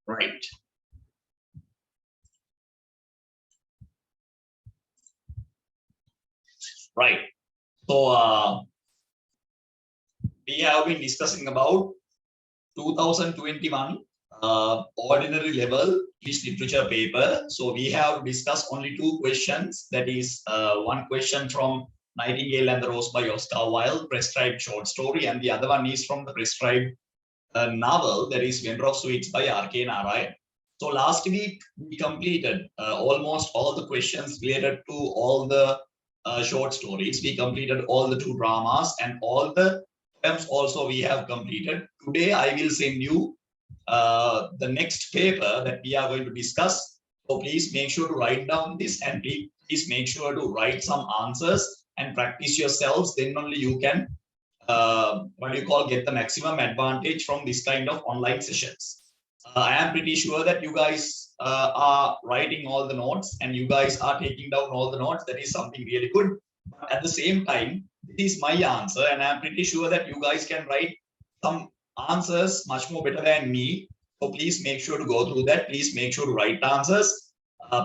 Right. Right. So we have been discussing about 2021 ordinary level English literature paper. So we have discussed only two questions. That is one question from Nightingale and the Rose by Oscar Wilde, prescribed short story, and the other one is from the prescribed novel, that is Vendor of Sweets by R.K. Narayan. So last week we completed almost all the questions related to all the short stories. We completed all the two dramas and all the poems also we have completed. Today I will send you the next paper that we are going to discuss. So please make sure to write down this, and please make sure to write some answers and practice yourselves. Then only you can get the maximum advantage from this kind of online sessions. I am pretty sure that you guys are writing all the notes and you guys are taking down all the notes. That is something really good. But at the same time, this is my answer, and I'm pretty sure that you guys can write some answers much more better than me. So please make sure to go through that. Please make sure to write answers.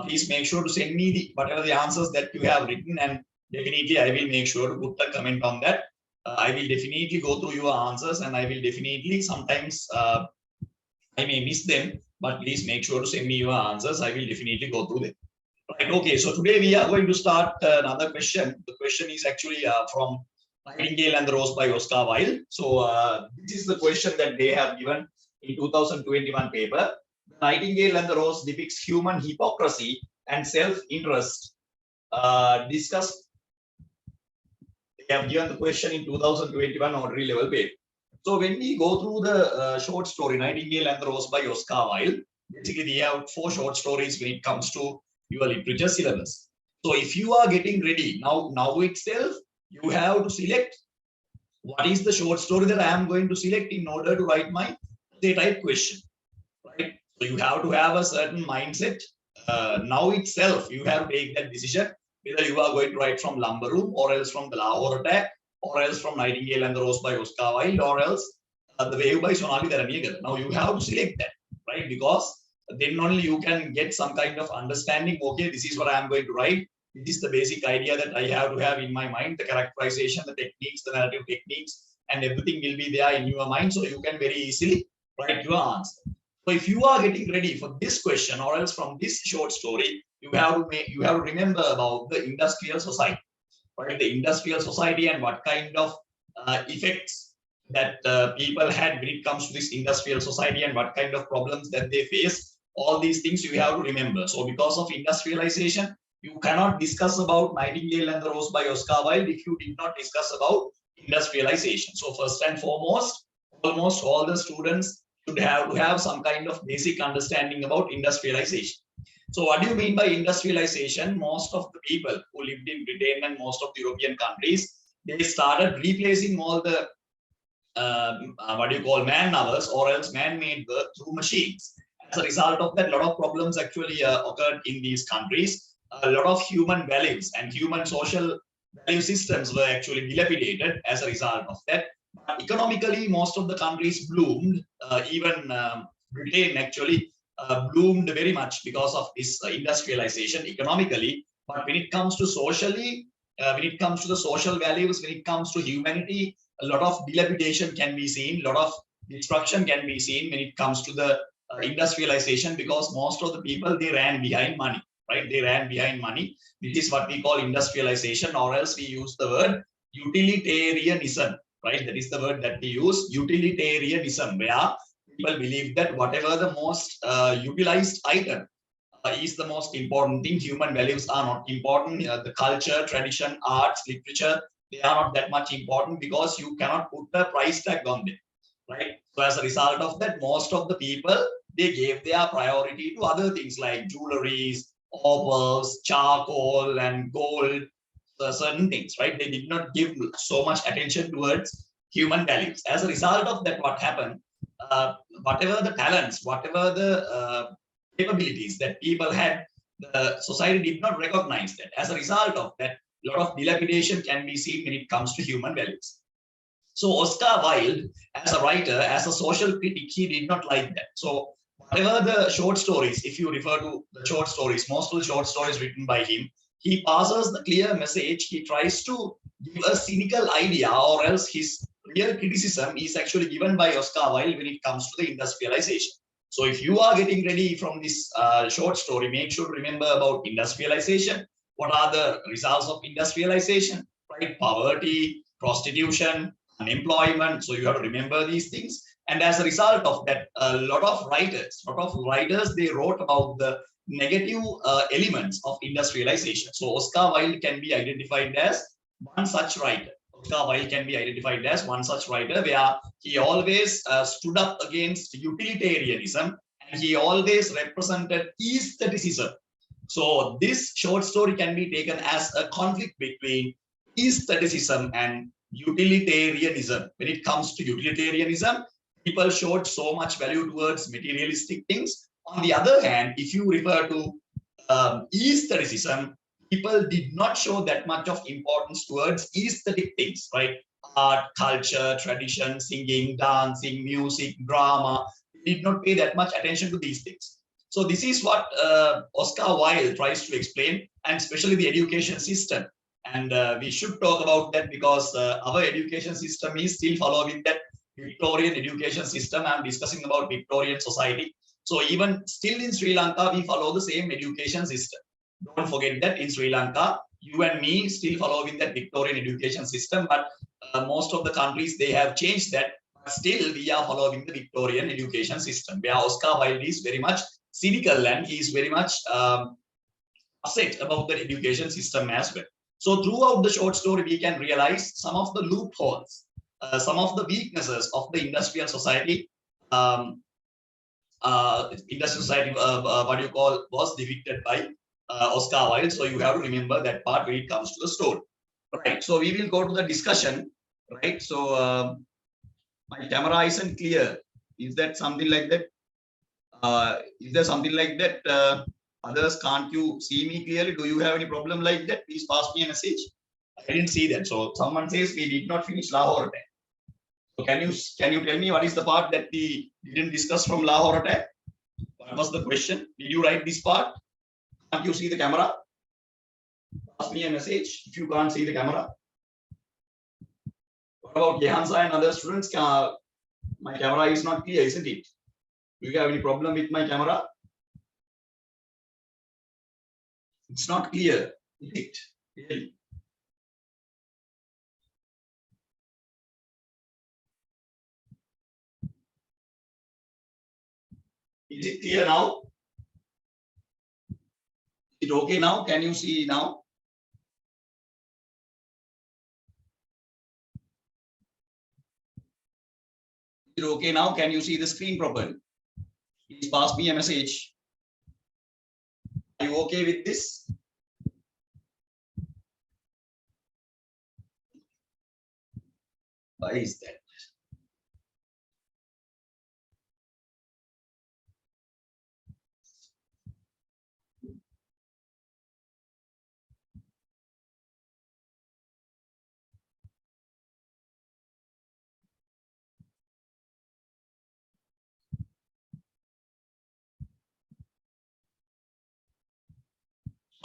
Please make sure to send me whatever the answers that you have written, and definitely I will make sure to put a comment on that. I will definitely go through your answers, and I will definitely sometimes I may miss them, but please make sure to send me your answers. I will definitely go through them. Right. Okay. So today we are going to start another question. The question is actually from Nightingale and the Rose by Oscar Wilde. So this is the question that they have given in 2021 paper. Nightingale and the Rose depicts human hypocrisy and self-interest. Discussed. They have given the question in 2021 ordinary level paper. So when we go through the short story Nightingale and the Rose by Oscar Wilde, basically we have 4 short stories when it comes to your literature syllabus. So if you are getting ready now itself, you have to select what is the short story that I am going to select in order to write my essay type question. Right? So you have to have a certain mindset. Now itself, you have to take that decision whether you are going to write from Lumber Room, or else from the Lahore Attack, or else from Nightingale and the Rose by Oscar Wilde, or else The Wave by Sonali Dharaniyagar. Now you have to select that, right? Because then only you can get some kind of understanding. Okay, this is what I am going to write. This is the basic idea that I have to have in my mind, the characterization, the techniques, the narrative techniques, and everything will be there in your mind. So you can very easily write your answer. So if you are getting ready for this question, or else from this short story, you have to remember about the industrial society, right? The industrial society and what kind of effects that people had when it comes to this industrial society, and what kind of problems that they face. All these things you have to remember. So because of industrialization, you cannot discuss about Nightingale and the Rose by Oscar Wilde if you did not discuss about industrialization. So first and foremost, almost all the students should have to have some kind of basic understanding about industrialization. So what do you mean by industrialization? Most of the people who lived in Britain and most of the European countries, they started replacing all the man hours or else man-made work through machines. As a result of that, a lot of problems actually occurred in these countries. A lot of human values and human social value systems were actually dilapidated as a result of that. But economically, most of the countries bloomed. Even Britain actually bloomed very much because of this industrialization economically. But when it comes to socially, when it comes to the social values, when it comes to humanity, a lot of dilapidation can be seen, a lot of destruction can be seen when it comes to the industrialization, because most of the people, they ran behind money, right? They ran behind money. This is what we call industrialization, or else we use the word utilitarianism, right? That is the word that we use, utilitarianism, where people believe that whatever the most utilized item is the most important thing. Human values are not important. The culture, tradition, arts, literature, they are not that much important because you cannot put a price tag on them, right? So as a result of that, most of the people, they gave their priority to other things like jewelries, opals, charcoal, and gold, certain things, right? They did not give so much attention towards human values. As a result of that, what happened? Whatever the talents, whatever the capabilities that people had, the society did not recognize that. As a result of that, a lot of dilapidation can be seen when it comes to human values. So Oscar Wilde, as a writer, as a social critic, he did not like that. So whatever the short stories, if you refer to the short stories, most of the short stories written by him, he passes the clear message. He tries to give a cynical idea, or else his real criticism is actually given by Oscar Wilde when it comes to the industrialization. So if you are getting ready from this short story, make sure to remember about industrialization. What are the results of industrialization? Right? Poverty, prostitution, unemployment. So you have to remember these things. And as a result of that, a lot of writers, they wrote about the negative elements of industrialization. So Oscar Wilde can be identified as one such writer. Oscar Wilde can be identified as one such writer where he always stood up against utilitarianism, and he always represented aestheticism. So this short story can be taken as a conflict between aestheticism and utilitarianism. When it comes to utilitarianism, people showed so much value towards materialistic things. On the other hand, if you refer to aestheticism, people did not show that much of importance towards aesthetic things, right? Art, culture, tradition, singing, dancing, music, drama, did not pay that much attention to these things. So this is what Oscar Wilde tries to explain, and especially the education system. And we should talk about that because our education system is still following that Victorian education system. I'm discussing about Victorian society. So even still in Sri Lanka, we follow the same education system. Don't forget that in Sri Lanka, you and me still following that Victorian education system, but most of the countries, they have changed that. But still, we are following the Victorian education system, where Oscar Wilde is very much cynical and he is very much upset about the education system as well. So throughout the short story, we can realize some of the loopholes, some of the weaknesses of the industrial society. Industrial society, what you call, was depicted by Oscar Wilde. So you have to remember that part when it comes to the story. Right. So we will go to the discussion. Right. So my camera isn't clear. Is that something like that? Is there something like that? Others, can't you see me clearly? Do you have any problem like that? Please pass me a message. I didn't see that. So someone says we did not finish Lahore attack. So can you tell me what is the part that we didn't discuss from Lahore attack? What was the question? Did you write this part? Can't you see the camera? Pass me a message if you can't see the camera. What about Jehansa and other students? My camera is not clear, isn't it? Do you have any problem with my camera? It's not clear, is it? Really? Is it clear now? Is it okay now? Can you see now? Is it okay now? Can you see the screen properly? Please pass me a message. Are you okay with this? Why is that?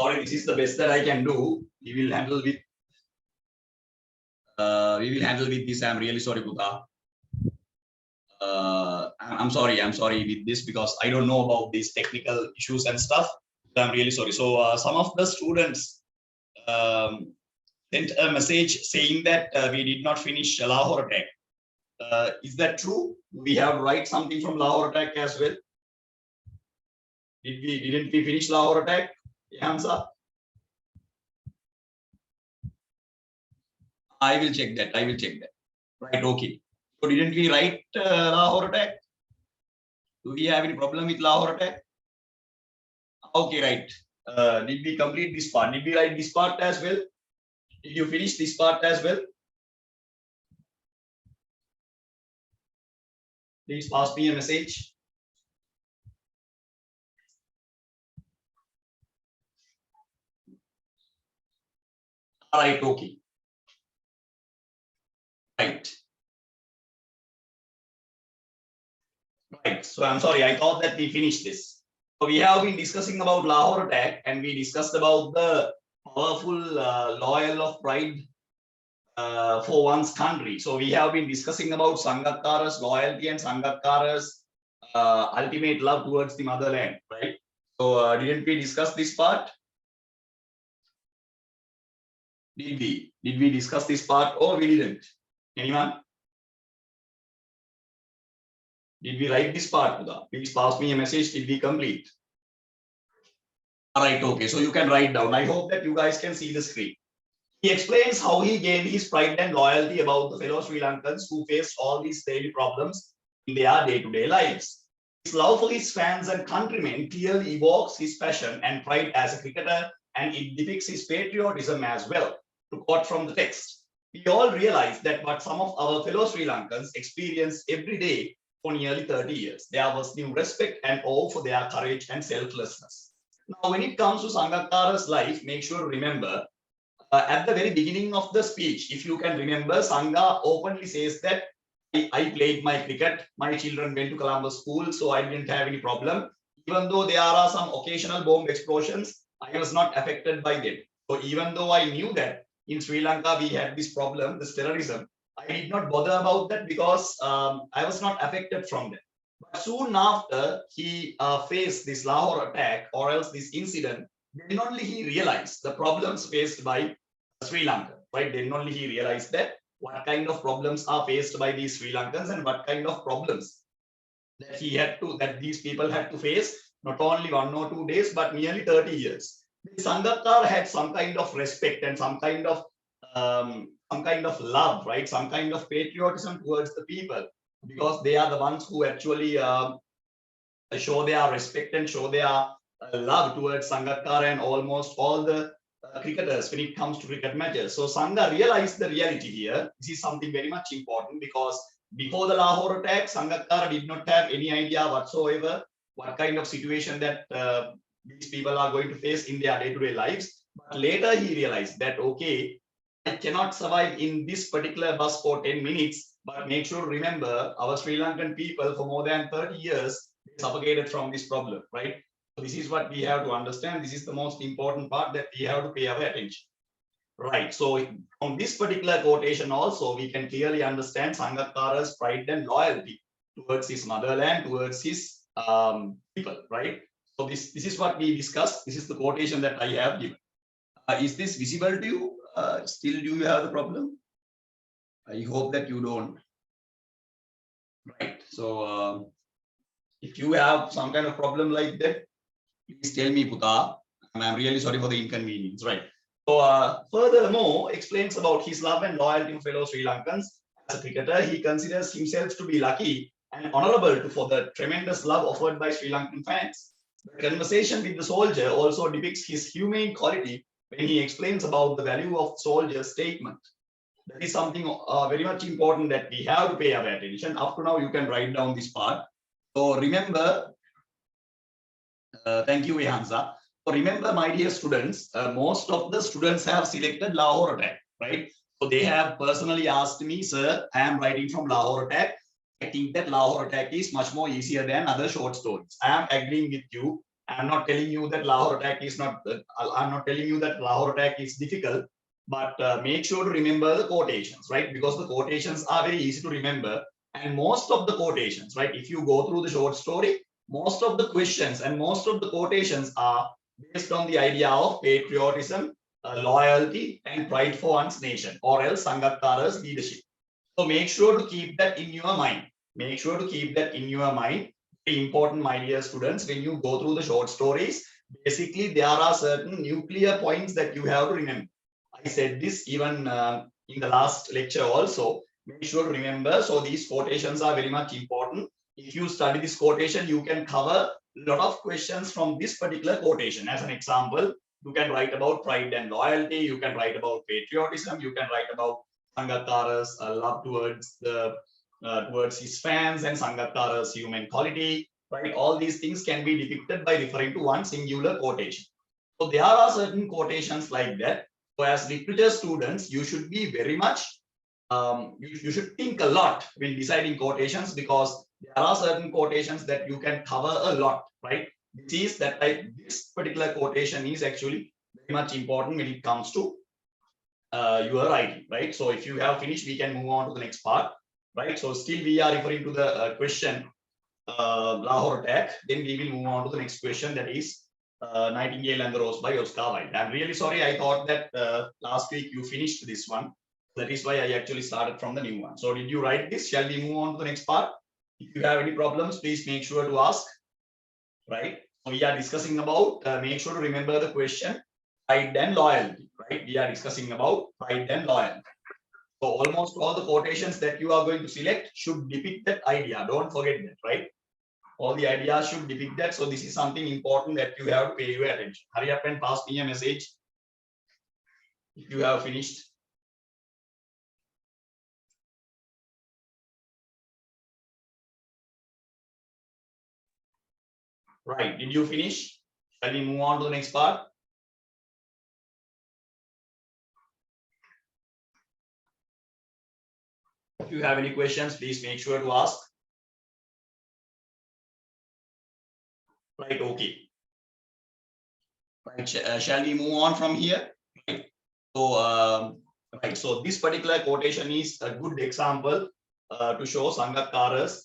Sorry, this is the best that I can do. We will handle with this. I'm really sorry, Buddha. I'm sorry with this because I don't know about these technical issues and stuff. I'm really sorry. So some of the students sent a message saying that we did not finish Lahore attack. Is that true? We have to write something from Lahore attack as well. Didn't we finish Lahore attack? Answer. I will check that. Right. Okay. So didn't we write Lahore attack? Do we have any problem with Lahore attack? Okay, right. Did we complete this part? Did we write this part as well? Did you finish this part as well? Please pass me a message. All right, okay. Right. Right. So I'm sorry, I thought that we finished this. So we have been discussing about Lahore attack, and we discussed about the powerful loyal of pride for one's country. So we have been discussing about Sangakkara's loyalty and Sangakkara's ultimate love towards the motherland, right? So didn't we discuss this part? Did we? Did we discuss this part or we didn't? Anyone? Did we write this part, Pudha? Please pass me a message. Did we complete? All right, okay. So you can write down. I hope that you guys can see the screen. He explains how he gained his pride and loyalty about the fellow Sri Lankans who faced all these daily problems in their day-to-day lives. His love for his fans and countrymen clearly evokes his passion and pride as a cricketer, and it depicts his patriotism as well. To quote from the text, we all realize that what some of our fellow Sri Lankans experience every day for nearly 30 years. There was new respect and awe for their courage and selflessness. Now, when it comes to Sangakkara's life, make sure to remember at the very beginning of the speech, if you can remember, Sangha openly says that I played my cricket, my children went to Columbus School, so I didn't have any problem. Even though there are some occasional bomb explosions, I was not affected by them. So even though I knew that in Sri Lanka we had this problem, this terrorism, I did not bother about that because I was not affected from that. But soon after he faced this Lahore attack or else this incident, then only he realized the problems faced by Sri Lanka, right? Then only he realized that what kind of problems are faced by these Sri Lankans and what kind of problems that these people had to face, not only 1 or 2 days, but nearly 30 years. Sangakkar had some kind of respect and some kind of love, right? Some kind of patriotism towards the people, because they are the ones who actually show their respect and show their love towards Sangakkar and almost all the cricketers when it comes to cricket matches. So Sangha realized the reality here. This is something very much important because before the Lahore attack, Sangakkar did not have any idea whatsoever what kind of situation that these people are going to face in their day-to-day lives. But later he realized that, okay, I cannot survive in this particular bus for 10 minutes, but make sure to remember our Sri Lankan people for more than 30 years suffocated from this problem, right? So this is what we have to understand. This is the most important part that we have to pay our attention. Right. So on this particular quotation also, we can clearly understand Sangakkara's pride and loyalty towards his motherland, towards his people, right? So this is what we discussed. This is the quotation that I have given. Is this visible to you? Still, do you have the problem? I hope that you don't. Right. So if you have some kind of problem like that, please tell me, Puta. And I'm really sorry for the inconvenience, right? So furthermore, explains about his love and loyalty to fellow Sri Lankans. As a cricketer, he considers himself to be lucky and honorable for the tremendous love offered by Sri Lankan fans. The conversation with the soldier also depicts his humane quality when he explains about the value of soldier's statement. That is something very much important that we have to pay our attention. Up to now, you can write down this part. So remember, thank you, Ehansa. So remember, my dear students, most of the students have selected Lahore attack, right? So they have personally asked me, sir, I am writing from Lahore attack. I think that Lahore attack is much more easier than other short stories. I am agreeing with you. I'm not telling you that Lahore attack is not, I'm not telling you that Lahore attack is difficult, but make sure to remember the quotations, right? Because the quotations are very easy to remember. And most of the quotations, right? If you go through the short story, most of the questions and most of the quotations are based on the idea of patriotism, loyalty, and pride for one's nation, or else Sangakkara's leadership. So make sure to keep that in your mind. Make sure to keep that in your mind. Very important, my dear students, when you go through the short stories, basically there are certain nuclear points that you have to remember. I said this even in the last lecture also. Make sure to remember. So these quotations are very much important. If you study this quotation, you can cover a lot of questions from this particular quotation. As an example, you can write about pride and loyalty. You can write about patriotism. You can write about Sangakkara's love towards his fans and Sangakkara's human quality. Right, all these things can be depicted by referring to one singular quotation. So there are certain quotations like that. So as literature students, you should be very much you should think a lot when deciding quotations, because there are certain quotations that you can cover a lot, right? This particular quotation is actually very much important when it comes to your writing, right? So if you have finished, we can move on to the next part, right? So still we are referring to the question Lahore attack. Then we will move on to the next question, that is Nightingale and the Rose by Oscar Wilde. I'm really sorry. I thought that last week you finished this one. That is why I actually started from the new one. So did you write this? Shall we move on to the next part? If you have any problems, please make sure to ask, right? So we are discussing about, make sure to remember the question, pride and loyalty, right? We are discussing about pride and loyalty. So almost all the quotations that you are going to select should depict that idea. Don't forget that, right? All the ideas should depict that. So this is something important that you have to pay your attention. Hurry up and pass me a message if you have finished. Right, did you finish? Shall we move on to the next part? If you have any questions, please make sure to ask. Right, okay. Right, shall we move on from here? Right. So, right. So this particular quotation is a good example to show Sangakkara's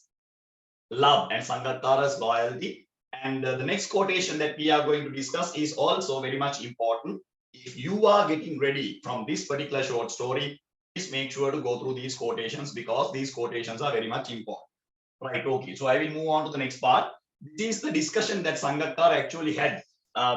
love and Sangakkara's loyalty. And the next quotation that we are going to discuss is also very much important. If you are getting ready from this particular short story, please make sure to go through these quotations, because these quotations are very much important. Right, okay. So I will move on to the next part. This is the discussion that Sangakkara actually had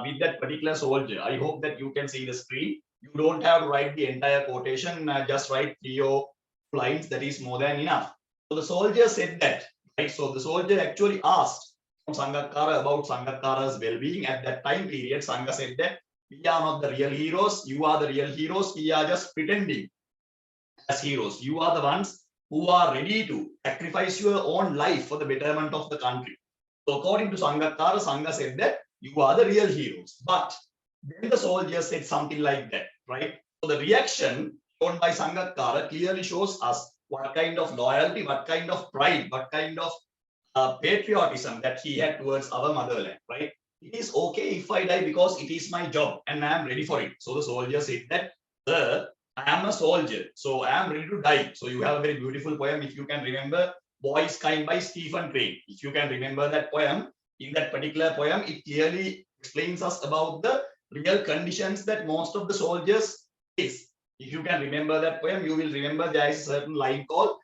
with that particular soldier. I hope that you can see the screen. You don't have to write the entire quotation, just write 3 or 2 lines, that is more than enough. So the soldier said that, right? So the soldier actually asked from Sangakkara about Sangakkara's well-being. At that time period, Sangha said that we are not the real heroes, you are the real heroes, we are just pretending as heroes. You are the ones who are ready to sacrifice your own life for the betterment of the country. So according to Sangakkara, Sangha said that you are the real heroes. But then the soldier said something like that, right? So the reaction shown by Sangakkara clearly shows us what kind of loyalty, what kind of pride, what kind of patriotism that he had towards our motherland, right? It is okay if I die because it is my job and I am ready for it. So the soldier said that, sir, I am a soldier, so I am ready to die. So you have a very beautiful poem, if you can remember, Boy is Kind by Stephen Crane. If you can remember that poem, in that particular poem, it clearly explains us about the real conditions that most of the soldiers face. If you can remember that poem, you will remember there is a certain line called,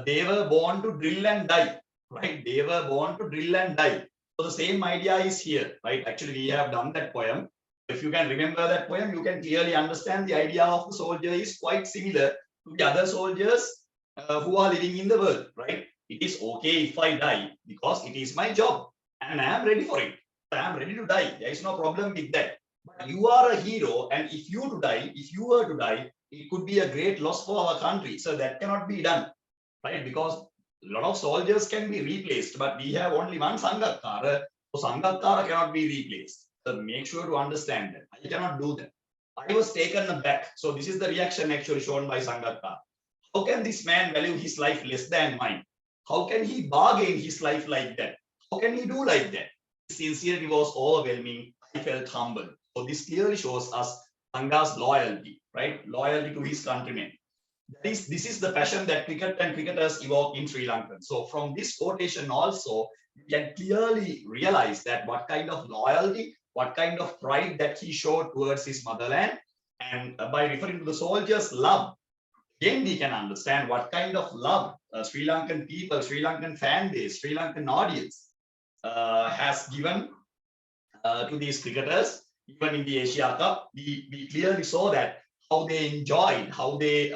they were born to drill and die, right? They were born to drill and die. So the same idea is here, right? Actually, we have done that poem. If you can remember that poem, you can clearly understand the idea of the soldier is quite similar to the other soldiers who are living in the world, right? It is okay if I die because it is my job and I am ready for it. I am ready to die. There is no problem with that. But you are a hero, and if you were to die, it could be a great loss for our country. So that cannot be done, right? Because a lot of soldiers can be replaced, but we have only one Sangakkara. So Sangakkara cannot be replaced. So make sure to understand that. I cannot do that. I was taken aback. So this is the reaction actually shown by Sangakkara. How can this man value his life less than mine? How can he bargain his life like that? How can he do like that? His sincerity was overwhelming. I felt humbled. So this clearly shows us Sanga's loyalty, right? Loyalty to his countrymen. This is the passion that cricket and cricketers evoke in Sri Lanka. So from this quotation also, you can clearly realize that what kind of loyalty, what kind of pride that he showed towards his motherland. And by referring to the soldiers' love, again we can understand what kind of love Sri Lankan people, Sri Lankan fan base, Sri Lankan audience has given to these cricketers. Even in the Asia Cup, we clearly saw that how they enjoyed, how they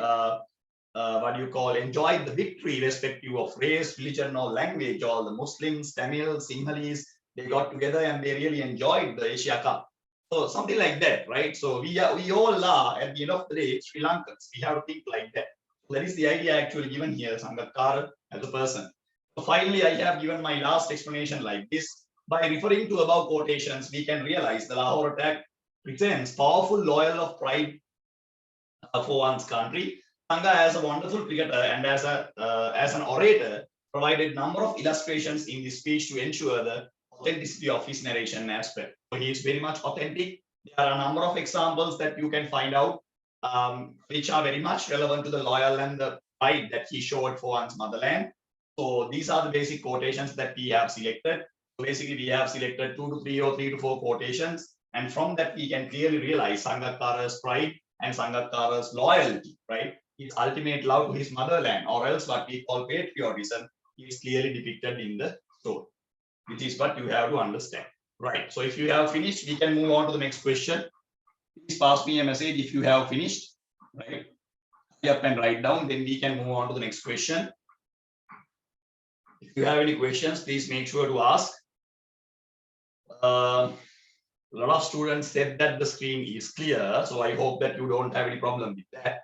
enjoyed the victory, irrespective of race, religion, or language. All the Muslims, Tamils, Sinhalese, they got together and they really enjoyed the Asia Cup. So something like that, right? So we all are, at the end of the day, Sri Lankans. We have to think like that. So that is the idea actually given here, Sangakkara as a person. So finally, I have given my last explanation like this. By referring to above quotations, we can realize the Lahore attack presents powerful loyal of pride for one's country. Sangha, as a wonderful cricketer and as an orator, provided number of illustrations in this speech to ensure the authenticity of his narration as well. So he is very much authentic. There are a number of examples that you can find out, which are very much relevant to the loyal and the pride that he showed for one's motherland. So these are the basic quotations that we have selected. So basically, we have selected 2 to 3 or 3 to 4 quotations, and from that we can clearly realize Sangakkara's pride and Sangakkara's loyalty, right? His ultimate love to his motherland, or else what we call patriotism, is clearly depicted in the story, which is what you have to understand, right? So if you have finished, we can move on to the next question. Please pass me a message if you have finished, right? Hurry up and write down, then we can move on to the next question. If you have any questions, please make sure to ask. A lot of students said that the screen is clear, so I hope that you don't have any problem with that.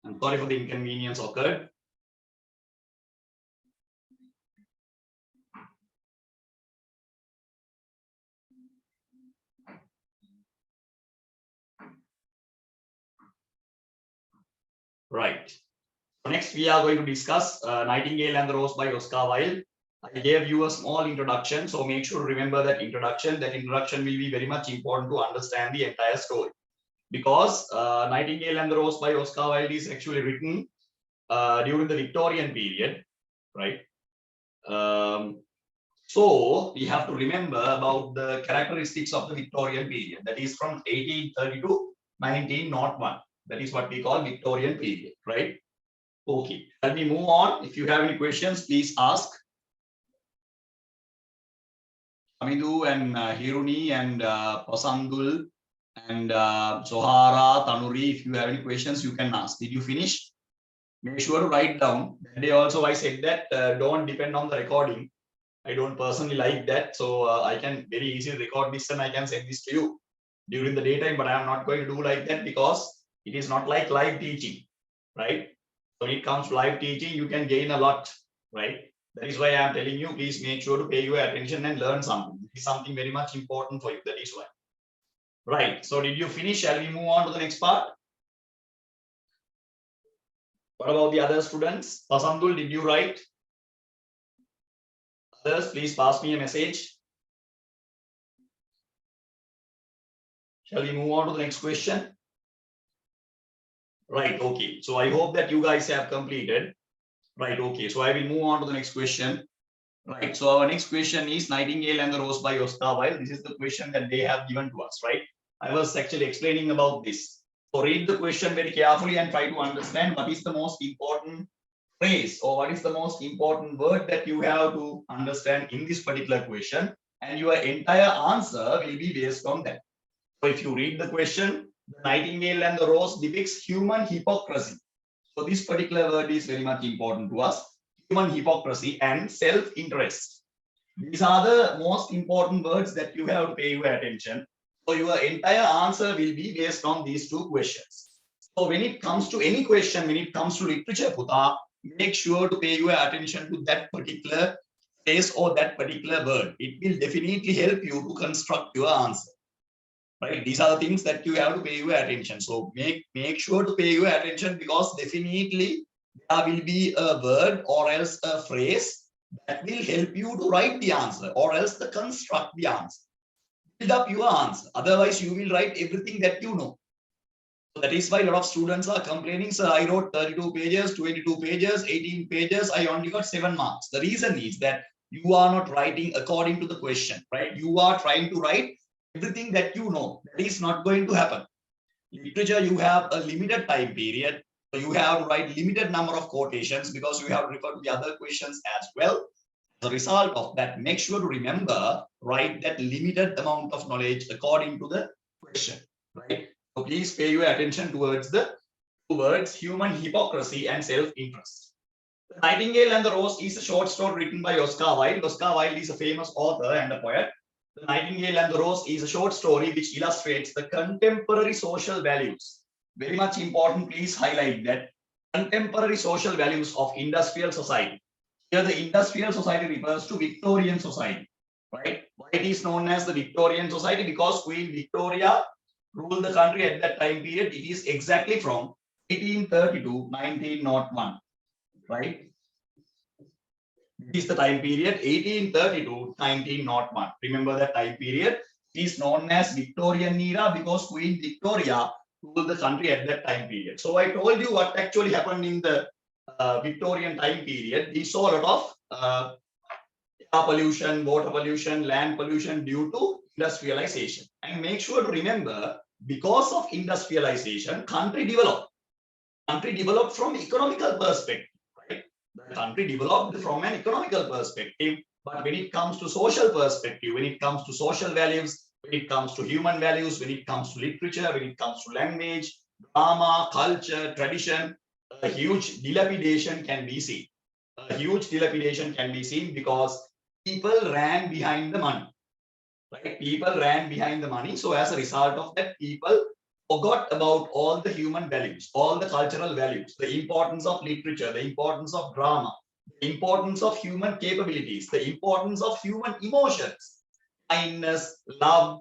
I'm sorry for the inconvenience occurred. Right. So next, we are going to discuss Nightingale and the Rose by Oscar Wilde. I gave you a small introduction, so make sure to remember that introduction. That introduction will be very much important to understand the entire story, because Nightingale and the Rose by Oscar Wilde is actually written during the Victorian period, right? So we have to remember about the characteristics of the Victorian period. That is from 1830 to 1901. That is what we call Victorian period, right? Okay, let me move on. If you have any questions, please ask. Amidu and Hiruni and Pasandul and Zohara, Tanuri, if you have any questions, you can ask. Did you finish? Make sure to write down. That day also I said that don't depend on the recording. I don't personally like that. So I can very easily record this and I can send this to you during the daytime, but I am not going to do like that because it is not like live teaching, right? So when it comes to live teaching, you can gain a lot, right? That is why I am telling you, please make sure to pay your attention and learn something. It is something very much important for you. That is why. Right. So did you finish? Shall we move on to the next part? What about the other students? Pasandul, did you write? Others, please pass me a message. Shall we move on to the next question? Right, okay. So I hope that you guys have completed. Right, okay. So I will move on to the next question. Right, so our next question is Nightingale and the Rose by Oscar Wilde. This is the question that they have given to us, right? I was actually explaining about this. So read the question very carefully and try to understand what is the most important phrase or what is the most important word that you have to understand in this particular question, and your entire answer will be based on that. So if you read the question, the Nightingale and the Rose depicts human hypocrisy. So this particular word is very much important to us. Human hypocrisy and self-interest. These are the most important words that you have to pay your attention. So your entire answer will be based on these two questions. So when it comes to any question, when it comes to literature, Puta, make sure to pay your attention to that particular phrase or that particular word. It will definitely help you to construct your answer. Right? These are the things that you have to pay your attention. So make sure to pay your attention, because definitely there will be a word or else a phrase that will help you to write the answer or else to construct the answer. Build up your answer. Otherwise, you will write everything that you know. So that is why a lot of students are complaining, sir, I wrote 32 pages, 22 pages, 18 pages, I only got 7 marks. The reason is that you are not writing according to the question, right? You are trying to write everything that you know. That is not going to happen. Literature, you have a limited time period. So you have to write limited number of quotations because you have to refer to the other questions as well. As a result of that, make sure to remember, write that limited amount of knowledge according to the question, right? So please pay your attention towards the two words, human hypocrisy and self-interest. The Nightingale and the Rose is a short story written by Oscar Wilde. Oscar Wilde is a famous author and a poet. The Nightingale and the Rose is a short story which illustrates the contemporary social values. Very much important, please highlight that. Contemporary social values of industrial society. Here the industrial society refers to Victorian society, right? Why it is known as the Victorian society? Because Queen Victoria ruled the country at that time period. It is exactly from 1830 to 1901, right? This is the time period 1830 to 1901. Remember that time period. It is known as Victorian era because Queen Victoria ruled the country at that time period. So I told you what actually happened in the Victorian time period. We saw a lot of air pollution, water pollution, land pollution due to industrialization. And make sure to remember, because of industrialization, country developed. Country developed from economical perspective, right? The country developed from an economical perspective, but when it comes to social perspective, when it comes to social values, when it comes to human values, when it comes to literature, when it comes to language, drama, culture, tradition, a huge dilapidation can be seen. A huge dilapidation can be seen because people ran behind the money, right? People ran behind the money. So as a result of that, people forgot about all the human values, all the cultural values, the importance of literature, the importance of drama, the importance of human capabilities, the importance of human emotions, kindness, love.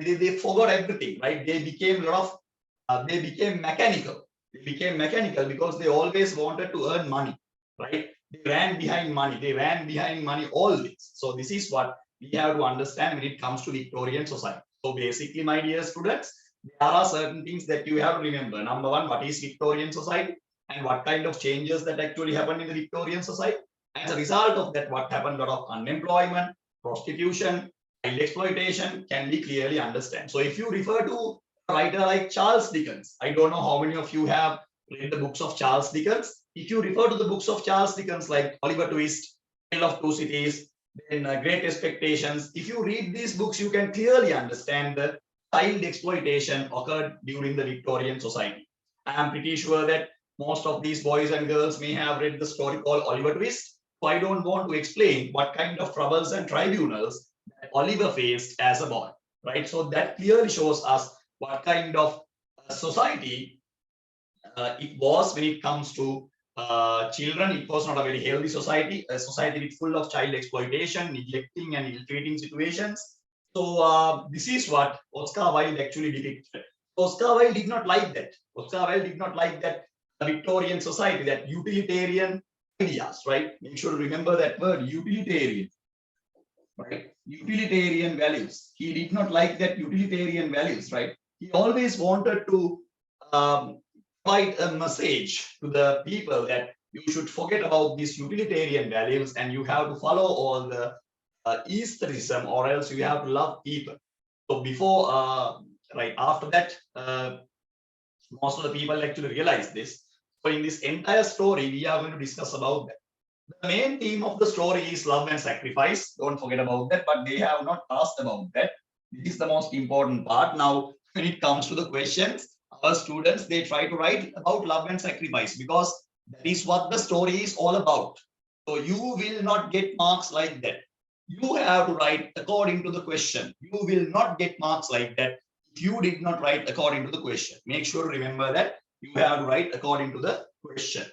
They forgot everything, right? They became a lot of, they became mechanical. They became mechanical because they always wanted to earn money, right? They ran behind money. They ran behind money always. So this is what we have to understand when it comes to Victorian society. So basically, my dear students, there are certain things that you have to remember. Number one, what is Victorian society and what kind of changes that actually happened in the Victorian society. As a result of that, what happened? A lot of unemployment, prostitution, child exploitation can be clearly understood. So if you refer to a writer like Charles Dickens, I don't know how many of you have read the books of Charles Dickens. If you refer to the books of Charles Dickens like Oliver Twist, Tale of Two Cities, then Great Expectations, if you read these books, you can clearly understand the child exploitation occurred during the Victorian society. I am pretty sure that most of these boys and girls may have read the story called Oliver Twist. So I don't want to explain what kind of troubles and tribunals that Oliver faced as a boy, right? So that clearly shows us what kind of society it was when it comes to children. It was not a very healthy society, a society with full of child exploitation, neglecting and ill-treating situations. So this is what Oscar Wilde actually depicted. Oscar Wilde did not like that. Oscar Wilde did not like that Victorian society, that utilitarian ideas, right? Make sure to remember that word, utilitarian, right? Utilitarian values. He did not like that utilitarian values, right? He always wanted to provide a message to the people that you should forget about these utilitarian values and you have to follow all the aestheticism, or else you have to love people. So before, right after that, most of the people actually realize this. So in this entire story, we are going to discuss about that. The main theme of the story is love and sacrifice. Don't forget about that, but they have not asked about that. This is the most important part. Now, when it comes to the questions, our students, they try to write about love and sacrifice because that is what the story is all about. So you will not get marks like that. You have to write according to the question. You will not get marks like that if you did not write according to the question. Make sure to remember that you have to write according to the question.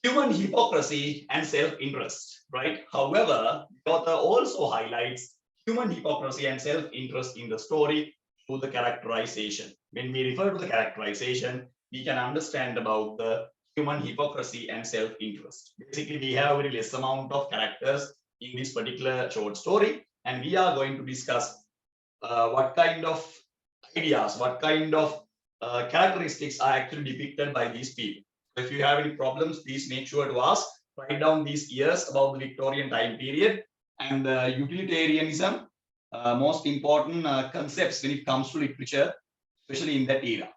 Human hypocrisy and self-interest, right? However, the author also highlights human hypocrisy and self-interest in the story through the characterization. When we refer to the characterization, we can understand about the human hypocrisy and self-interest. Basically, we have a very less amount of characters in this particular short story, and we are going to discuss what kind of ideas, what kind of characteristics are actually depicted by these people. So if you have any problems, please make sure to ask. Write down these years about the Victorian time period and utilitarianism, most important concepts when it comes to literature, especially in that era.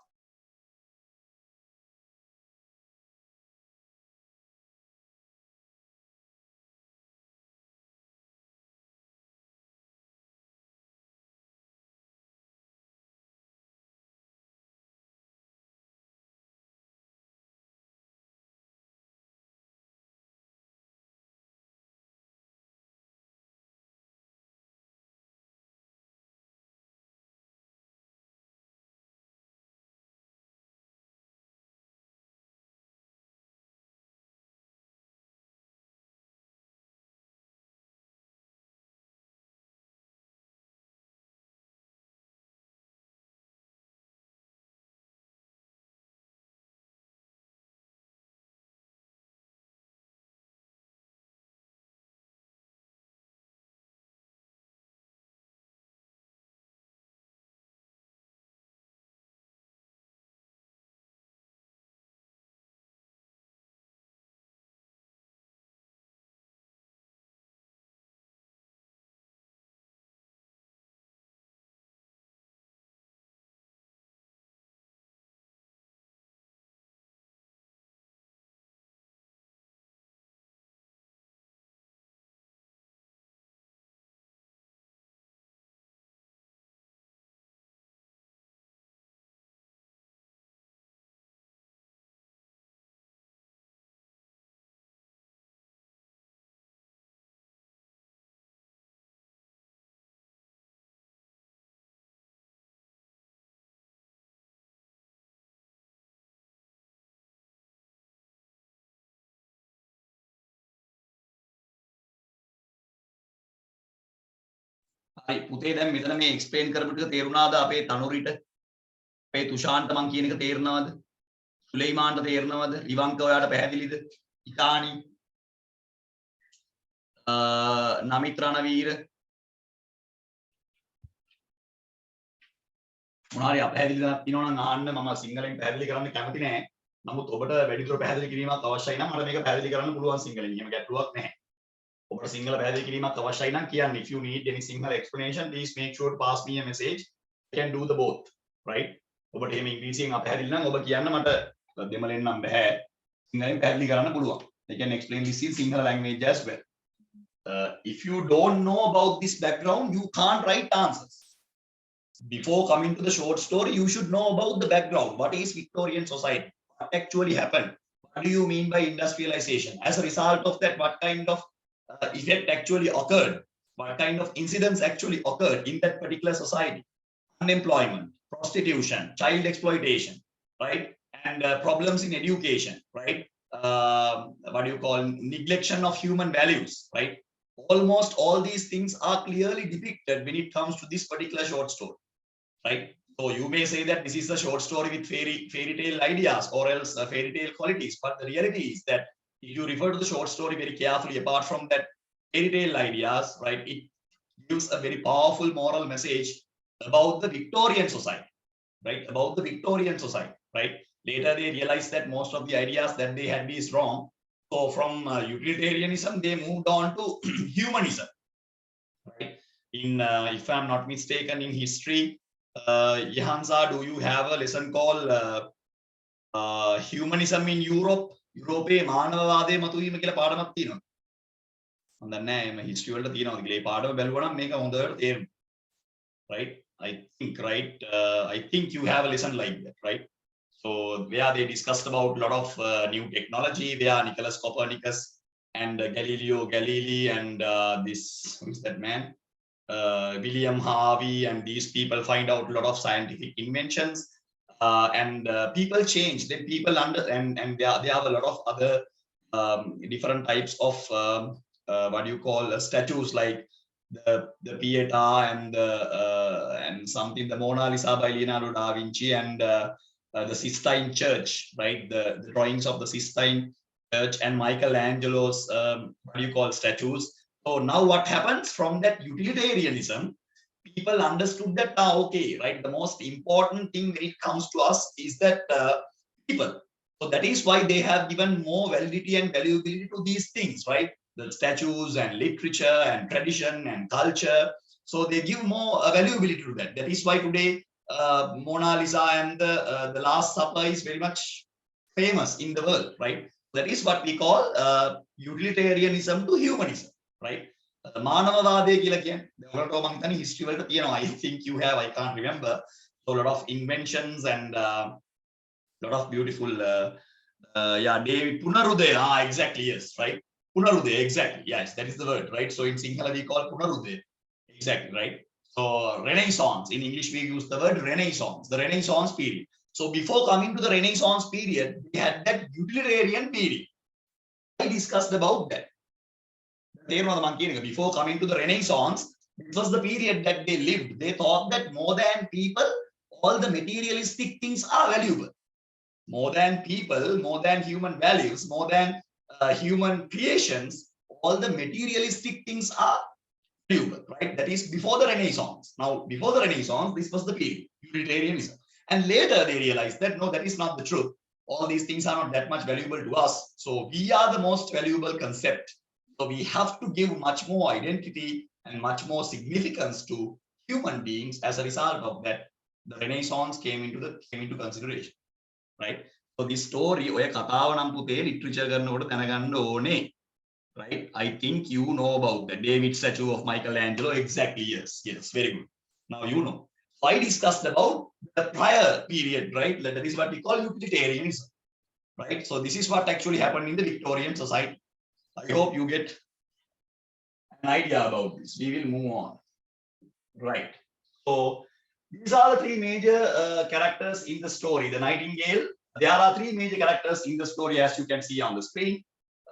හරි පුතේ දැන් මෙතන මේ explain කරපු ටික තේරුණාද අපේ තනුරිට? අපේ තුෂාන්ට මං කියන එක තේරෙනවද? සුලයිමාන්ට තේරෙනවද? රිවංක ඔයාට පැහැදිලිද? ඉතානි නමිත් රණවීර මොනාරි අපහැදිලි දෙයක් තියෙනවා නම් අහන්න. මම සිංහලෙන් පැහැදිලි කරන්න කැමති නෑ. නමුත් ඔබට වැඩිදුර පැහැදිලි කිරීමක් අවශ්‍යයි නම් මට මේක පැහැදිලි කරන්න පුළුවන් සිංහලෙන්. එහෙම ගැටලුවක් නැහැ. ඔබට සිංහල පැහැදිලි කිරීමක් අවශ්‍යයි නම් කියන්න. If you need any Sinhala explanation, please make sure to pass me a message. I can do the both, right? ඔබට එහෙම ඉංග්‍රීසියෙන් අපහැදිලි නම් ඔබ කියන්න. මට දෙමළෙන් නම් බෑ. සිංහලෙන් පැහැදිලි කරන්න පුළුවන්. I can explain this in Sinhala language as well. If you don't know about this background, you can't write answers. Before coming to the short story, you should know about the background. What is Victorian society? What actually happened? What do you mean by industrialization? As a result of that, what kind of effect actually occurred? What kind of incidents actually occurred in that particular society? Unemployment, prostitution, child exploitation, right? And problems in education, right? What do you call neglection of human values, right? Almost all these things are clearly depicted when it comes to this particular short story, right? So you may say that this is a short story with fairy tale ideas or else fairy tale qualities, but the reality is that if you refer to the short story very carefully, apart from that fairy tale ideas, right, it gives a very powerful moral message about the Victorian society, right? About the Victorian society, right? Later they realized that most of the ideas that they had is wrong. So from utilitarianism, they moved on to humanism, right? In, if I'm not mistaken, in history, Jehansa, do you have a lesson called humanism in Europe? යුරෝපයේ මානවවාදයේ මතුවීම කියලා පාඩමක් තියෙනවා. මම දන්නේ නැහැ මේ history වලට තියෙනවද කියලා. ඒ පාඩම බැලුවා නම් මේක හොඳට තේරෙනවා. Right? I think you have a lesson like that, right? So where they discussed about a lot of new technology, where Nicholas Copernicus and Galileo Galilei and this, who is that man? William Harvey and these people find out a lot of scientific inventions. And people change. Then people and there are a lot of other different types of what do you call statues, like the Pietà and something, the Mona Lisa by Leonardo da Vinci, and the Sistine Church, right? The drawings of the Sistine Church and Michelangelo's what do you call statues. So now what happens from that utilitarianism? People understood that okay, right, the most important thing when it comes to us is that people. So that is why they have given more validity and valuability to these things, right? The statues and literature and tradition and culture. So they give more valuability to that. That is why today Mona Lisa and the Last Supper is very much famous in the world, right? That is what we call utilitarianism to humanism, right? මානවවාදය කියලා කියන්නේ ඔයාලට මම හිතන්නේ history වලට තියෙනවා. I think you have, I can't remember. So a lot of inventions and lot of beautiful yeah, David Punarudaya. Exactly, yes, right? Punarudaya, exactly, yes, that is the word, right? So in Sinhala we call Punarudaya, exactly, right? So Renaissance, in English we use the word Renaissance, the Renaissance period. So before coming to the Renaissance period, we had that utilitarian period. I discussed about that. Before coming to the Renaissance, it was the period that they lived. They thought that more than people, all the materialistic things are valuable. More than people, more than human values, more than human creations, all the materialistic things are valuable, right? That is before the Renaissance. Now, before the Renaissance, this was the period, utilitarianism. And later they realized that no, that is not the truth. All these things are not that much valuable to us. So we are the most valuable concept. So we have to give much more identity and much more significance to human beings. As a result of that, the Renaissance came into consideration, right? So this story, ඔය කතාව නම් පුතේ literature කරනකොට දැනගන්න ඕනේ, right? I think you know about the David statue of Michelangelo. Exactly, yes, very good. Now you know. So I discussed about the prior period, right? That is what we call utilitarianism, right? So this is what actually happened in the Victorian society. I hope you get an idea about this. We will move on, right? So these are the three major characters in the story. The Nightingale. There are three major characters in the story, as you can see on the screen.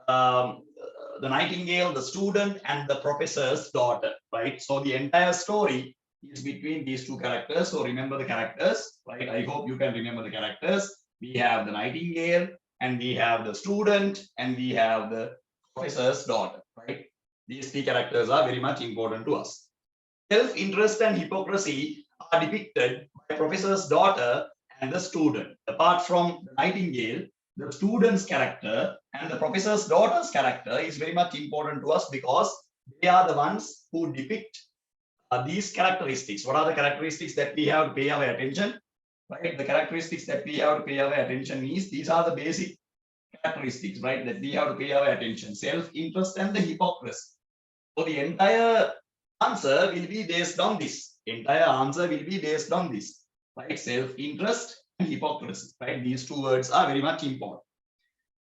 The Nightingale, the student, and the professor's daughter, right? So the entire story is between these two characters. So remember the characters, right? I hope you can remember the characters. We have the nightingale, and we have the student, and we have the professor's daughter, right? These three characters are very much important to us. Self-interest and hypocrisy are depicted by professor's daughter and the student. Apart from the nightingale, the student's character and the professor's daughter's character is very much important to us because they are the ones who depict these characteristics. What are the characteristics that we have to pay our attention? Right, the characteristics that we have to pay our attention is these are the basic characteristics, right, that we have to pay our attention: self-interest and the hypocrisy. So the entire answer will be based on this. Entire answer will be based on this, right? Self-interest and hypocrisy, right? These two words are very much important.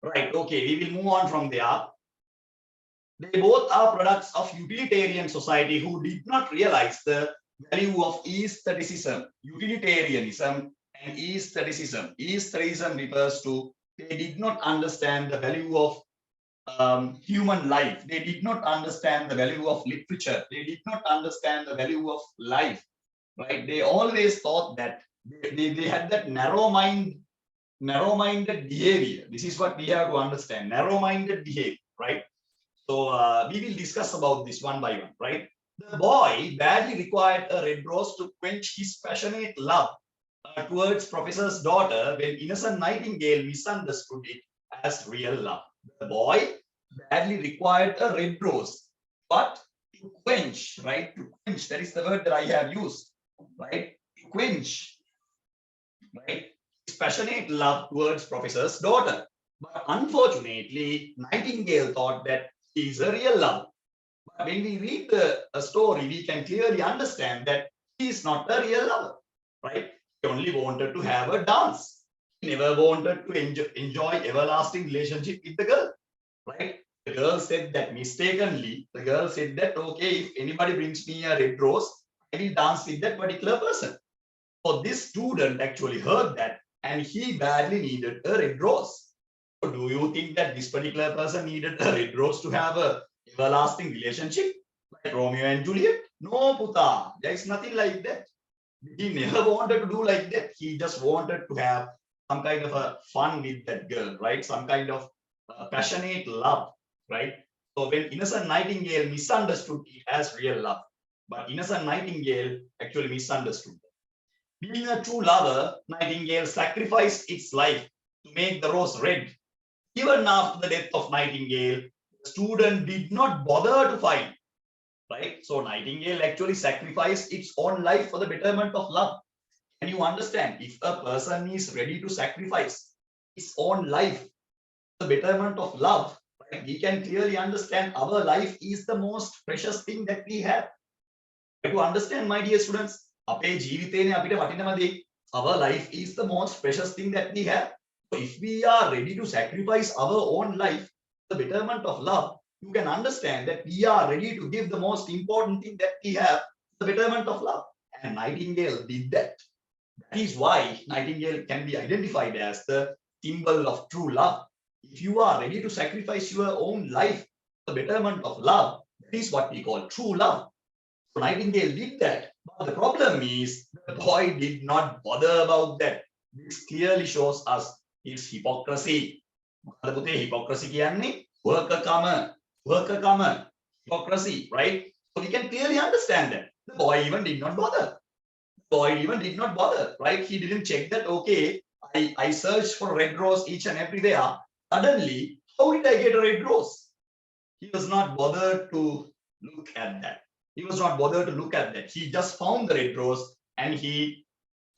Right, okay, we will move on from there. They both are products of utilitarian society who did not realize the value of aestheticism. Utilitarianism and aestheticism. Aestheticism refers to they did not understand the value of human life. They did not understand the value of literature. They did not understand the value of life, right? They always thought that they had that narrow-minded behavior. This is what we have to understand: narrow-minded behavior, right? So we will discuss about this one by one, right? The boy badly required a red rose to quench his passionate love towards professor's daughter when innocent nightingale misunderstood it as real love. The boy badly required a red rose, but to quench, right? To quench, that is the word that I have used, right? To quench, right? His passionate love towards professor's daughter. But unfortunately, Nightingale thought that he is a real love. But when we read the story, we can clearly understand that he is not a real lover, right? He only wanted to have a dance. He never wanted to enjoy everlasting relationship with the girl, right? The girl said that mistakenly. The girl said that, okay, if anybody brings me a red rose, I will dance with that particular person. So this student actually heard that, and he badly needed a red rose. So do you think that this particular person needed a red rose to have a everlasting relationship like Romeo and Juliet? No, Puta, there is nothing like that. He never wanted to do like that. He just wanted to have some kind of a fun with that girl, right? Some kind of passionate love, right? So when innocent Nightingale misunderstood it as real love, but innocent Nightingale actually misunderstood. Being a true lover, Nightingale sacrificed its life to make the rose red. Even after the death of Nightingale, the student did not bother to find, right? So Nightingale actually sacrificed its own life for the betterment of love. Can you understand? If a person is ready to sacrifice his own life for the betterment of love, right, we can clearly understand our life is the most precious thing that we have. To understand, my dear students, අපේ ජීවිතේනේ අපිට වටිනම දේ. Our life is the most precious thing that we have. So if we are ready to sacrifice our own life for the betterment of love, you can understand that we are ready to give the most important thing that we have, the betterment of love. And Nightingale did that. That is why Nightingale can be identified as the symbol of true love. If you are ready to sacrifice your own life for the betterment of love, that is what we call true love. So Nightingale did that. But the problem is the boy did not bother about that. This clearly shows us his hypocrisy. Hypocrisy කියන්නේ workakama, hypocrisy, right? So we can clearly understand that the boy even did not bother. The boy even did not bother, right? He didn't check that, okay, I searched for red rose each and everywhere. Suddenly, how did I get a red rose? He was not bothered to look at that. He was not bothered to look at that. He just found the red rose and he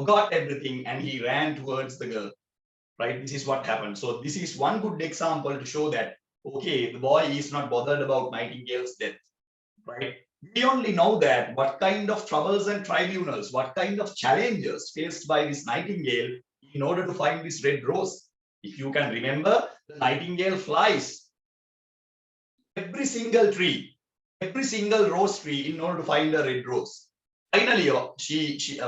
forgot everything and he ran towards the girl, right? This is what happened. So this is one good example to show that, okay, the boy is not bothered about Nightingale's death, right? We only know that what kind of troubles and tribunals, what kind of challenges faced by this Nightingale in order to find this red rose. If you can remember, the Nightingale flies every single tree, every single rose tree in order to find a red rose. Finally,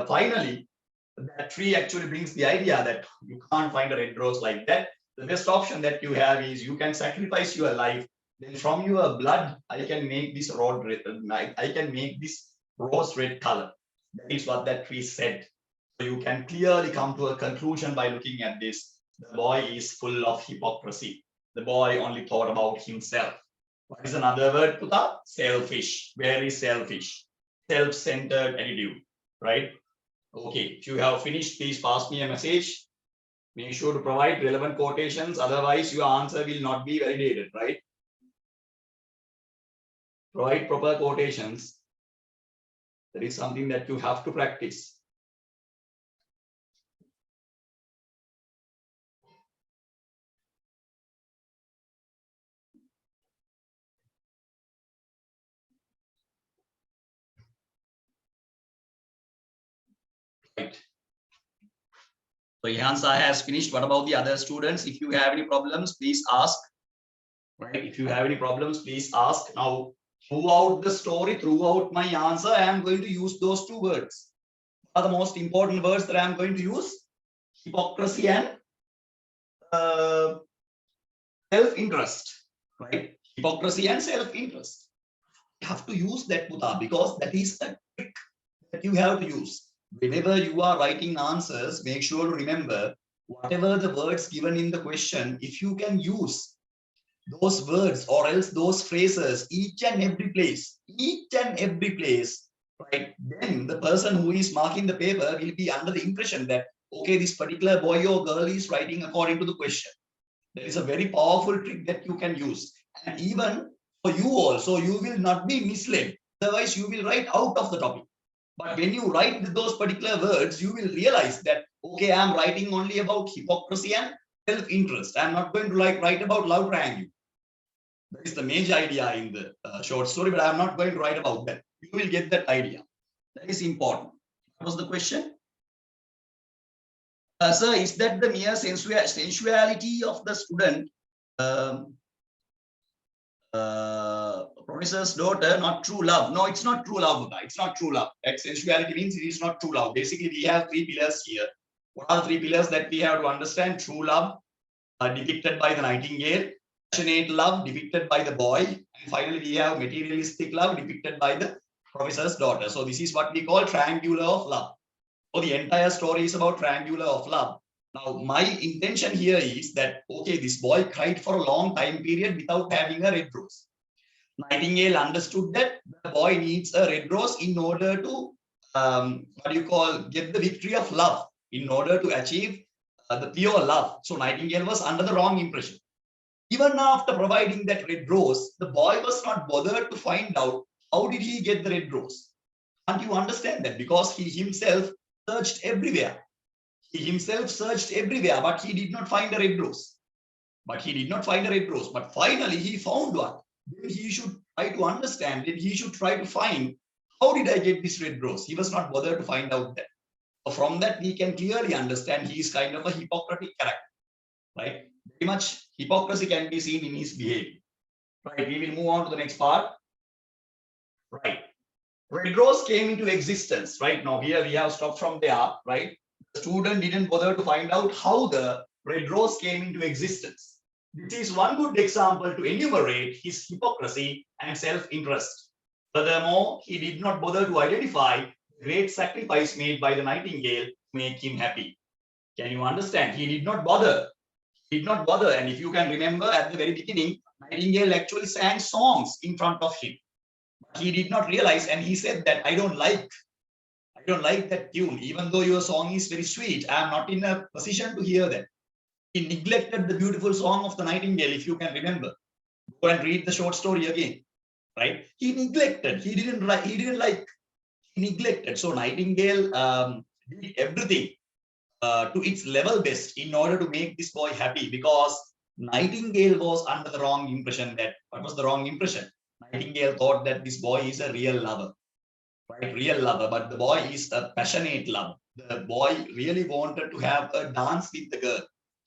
finally, that tree actually brings the idea that you can't find a red rose like that. The best option that you have is you can sacrifice your life then from your blood, I can make this rose red. I can make this rose red color. That is what that tree said. So you can clearly come to a conclusion by looking at this. The boy is full of hypocrisy. The boy only thought about himself. What is another word for that? Selfish. Very selfish. Self-centered attitude. Right? Okay. If you have finished, please pass me a message. Make sure to provide relevant quotations. Otherwise, your answer will not be validated. Right? Provide proper quotations. That is something that you have to practice. Right. So Ihansa has finished. What about the other students? If you have any problems, please ask. Right? If you have any problems, please ask. Now, throughout the story, throughout my answer, I am going to use those two words. What are the most important words that I am going to use? Hypocrisy and self-interest. Right? Hypocrisy and self-interest. You have to use that, Buddha, because that is a trick that you have to use. Whenever you are writing answers, make sure to remember whatever the words given in the question, if you can use those words or else those phrases each and every place, right? Then the person who is marking the paper will be under the impression that, okay, this particular boy or girl is writing according to the question. That is a very powerful trick that you can use. And even for you also, you will not be misled. Otherwise, you will write out of the topic. But when you write those particular words, you will realize that, okay, I am writing only about hypocrisy and self-interest. I'm not going to write about love triangle. That is the major idea in the short story, but I'm not going to write about that. You will get that idea. That is important. What was the question? Sir, is that the mere sensuality of the student, professor's daughter, not true love? No, it's not true love. It's not true love. That sensuality means it is not true love. Basically, we have three pillars here. What are the three pillars that we have to understand? True love, depicted by the Nightingale. Passionate love, depicted by the boy. And finally, we have materialistic love, depicted by the professor's daughter. So this is what we call triangular of love. So the entire story is about triangular of love. Now, my intention here is that, okay, this boy cried for a long time period without having a red rose. Nightingale understood that the boy needs a red rose in order to, get the victory of love, in order to achieve the pure love. So Nightingale was under the wrong impression. Even after providing that red rose, the boy was not bothered to find out how did he get the red rose. Can't you understand that? Because he himself searched everywhere. But he did not find a red rose. But finally he found one. Then he should try to understand it. He should try to find, how did I get this red rose? He was not bothered to find out that. So from that, we can clearly understand he is kind of a hypocritic character, right? Very much hypocrisy can be seen in his behavior. Right, we will move on to the next part. Right. Red rose came into existence. Right now, here we have stopped from there. Right. The student didn't bother to find out how the red rose came into existence. This is one good example to enumerate his hypocrisy and self-interest. Furthermore, he did not bother to identify the great sacrifice made by the Nightingale to make him happy. Can you understand? He did not bother. And if you can remember at the very beginning, Nightingale actually sang songs in front of him. But he did not realize, and he said that I don't like that tune. Even though your song is very sweet, I am not in a position to hear that. He neglected the beautiful song of the Nightingale, if you can remember. Go and read the short story again. Right? He neglected. He didn't like. He neglected. So Nightingale did everything to its level best in order to make this boy happy, because Nightingale was under the wrong impression. That what was the wrong impression? Nightingale thought that this boy is a real lover, right? Real lover, but the boy is a passionate lover. The boy really wanted to have a dance with the girl.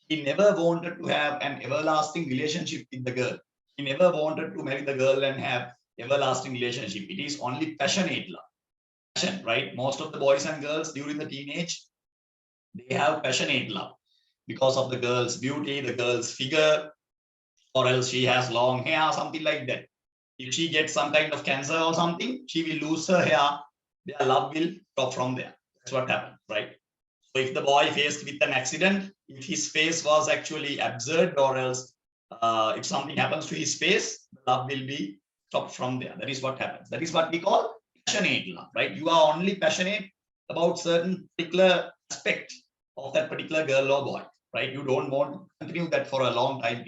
He never wanted to have an everlasting relationship with the girl. He never wanted to marry the girl and have everlasting relationship. It is only passionate love. Passion, right? Most of the boys and girls during the teenage, they have passionate love because of the girl's beauty, the girl's figure, or else she has long hair, something like that. If she gets some kind of cancer or something, she will lose her hair. Their love will stop from there. That's what happens, right? So if the boy faced with an accident, if his face was actually absurd, or else if something happens to his face, the love will be stopped from there. That is what happens. That is what we call passionate love, right? You are only passionate about certain particular aspect of that particular girl or boy, right? You don't want to continue that for a long time,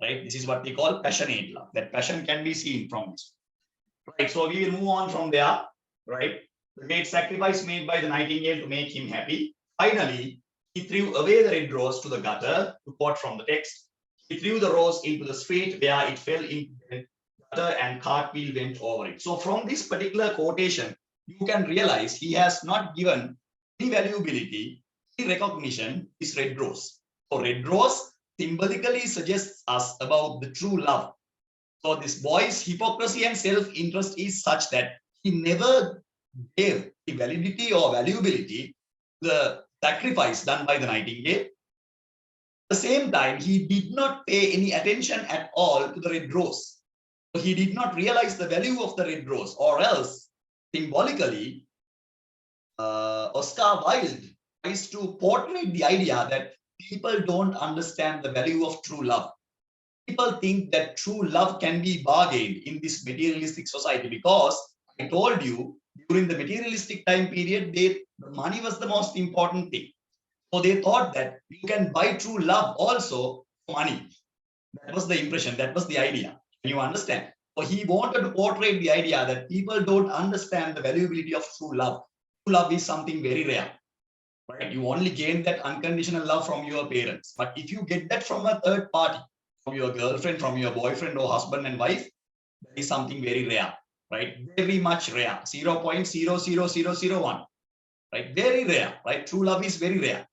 right? This is what we call passionate love. That passion can be seen from this, right? So we will move on from there, right? The great sacrifice made by the nightingale to make him happy. Finally, he threw away the red rose to the gutter, to quote from the text. He threw the rose into the street where it fell into the gutter and cartwheel went over it. So from this particular quotation, you can realize he has not given any valuability, any recognition is red rose. So red rose symbolically suggests us about the true love. So this boy's hypocrisy and self-interest is such that he never gave the validity or valuability to the sacrifice done by the nightingale. At the same time, he did not pay any attention at all to the red rose. So he did not realize the value of the red rose, or else symbolically, Oscar Wilde tries to portray the idea that people don't understand the value of true love. People think that true love can be bargained in this materialistic society, because I told you during the materialistic time period, the money was the most important thing. So they thought that you can buy true love also for money. That was the impression, that was the idea. Can you understand? So he wanted to portray the idea that people don't understand the valuability of true love. True love is something very rare, right? You only gain that unconditional love from your parents. But if you get that from a third party, from your girlfriend, from your boyfriend or husband and wife, that is something very rare, right? Very much rare, 0.00001, right? Very rare, right? True love is very rare.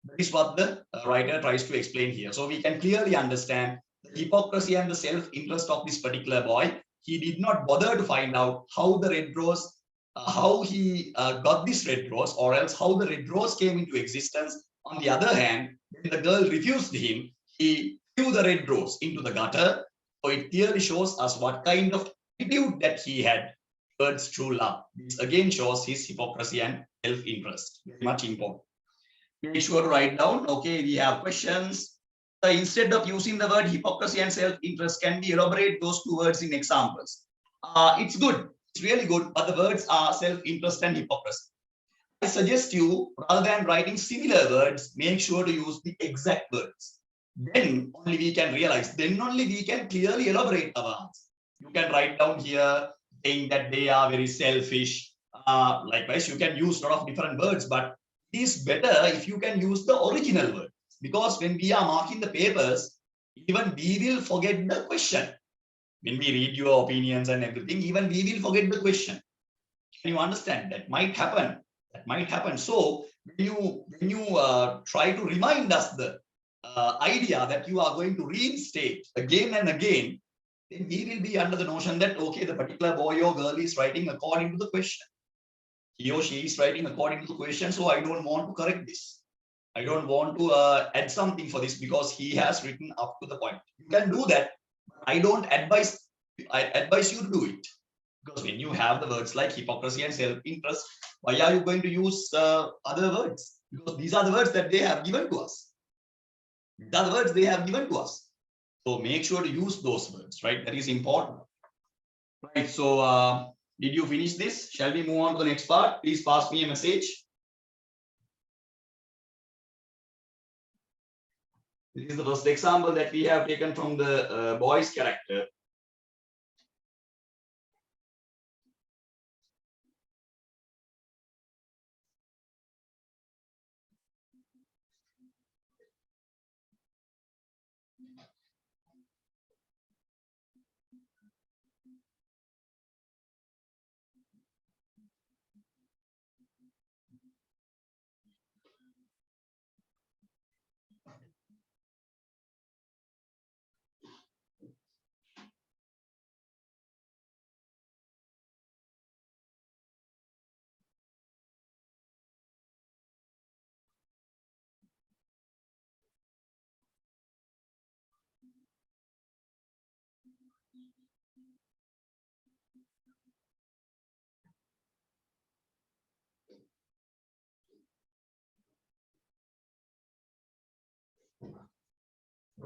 That is what the writer tries to explain here. So we can clearly understand the hypocrisy and the self-interest of this particular boy. He did not bother to find out how the red rose, how he got this red rose, or else how the red rose came into existence. On the other hand, when the girl refused him, he threw the red rose into the gutter. So it clearly shows us what kind of attitude that he had towards true love. This again shows his hypocrisy and self-interest. Very much important. Make sure to write down. Okay, we have questions. Instead of using the word hypocrisy and self-interest, can we elaborate those two words in examples? It's good. It's really good, but the words are self-interest and hypocrisy. I suggest you, rather than writing similar words, make sure to use the exact words. Then only we can realize, then only we can clearly elaborate our answer. You can write down here saying that they are very selfish. Likewise, you can use a lot of different words, but it is better if you can use the original word, because when we are marking the papers, even we will forget the question. When we read your opinions and everything, even we will forget the question. Can you understand? That might happen. That might happen. So when you try to remind us the idea that you are going to reinstate again and again, then we will be under the notion that okay, the particular boy or girl is writing according to the question. He or she is writing according to the question, so I don't want to correct this. I don't want to add something for this because he has written up to the point. You can do that. I don't advise. I advise you to do it, because when you have the words like hypocrisy and self-interest, why are you going to use other words? Because these are the words that they have given to us. These are the words they have given to us. So make sure to use those words, right? That is important. Right. So did you finish this? Shall we move on to the next part? Please pass me a message. This is the first example that we have taken from the boy's character.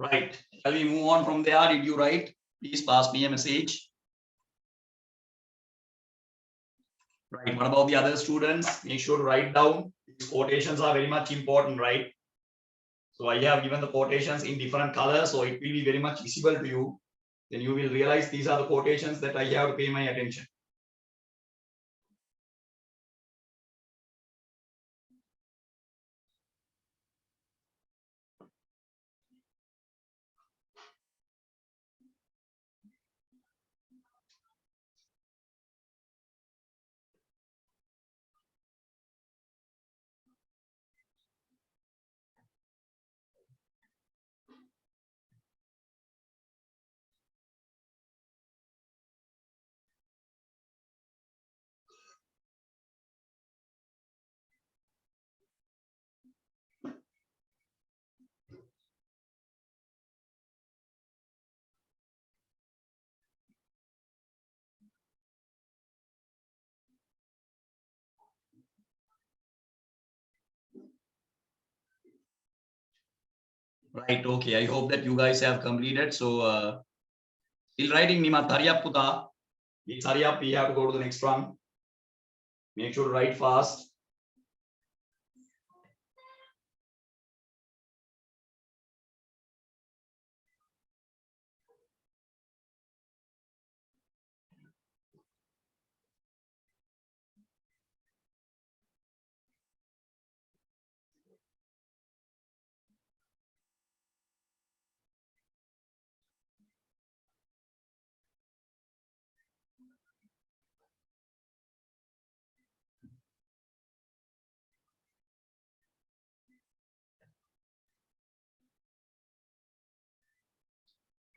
Right. Shall we move on from there? Did you write? Please pass me a message. Right. What about the other students? Make sure to write down. These quotations are very much important, right? So I have given the quotations in different colors, so it will be very much visible to you. Then you will realize these are the quotations that I have to pay my attention. Right. Okay. I hope that you guys have completed. So still writing Nimat, hurry up, Puta. Please hurry up. We have to go to the next one. Make sure to write fast.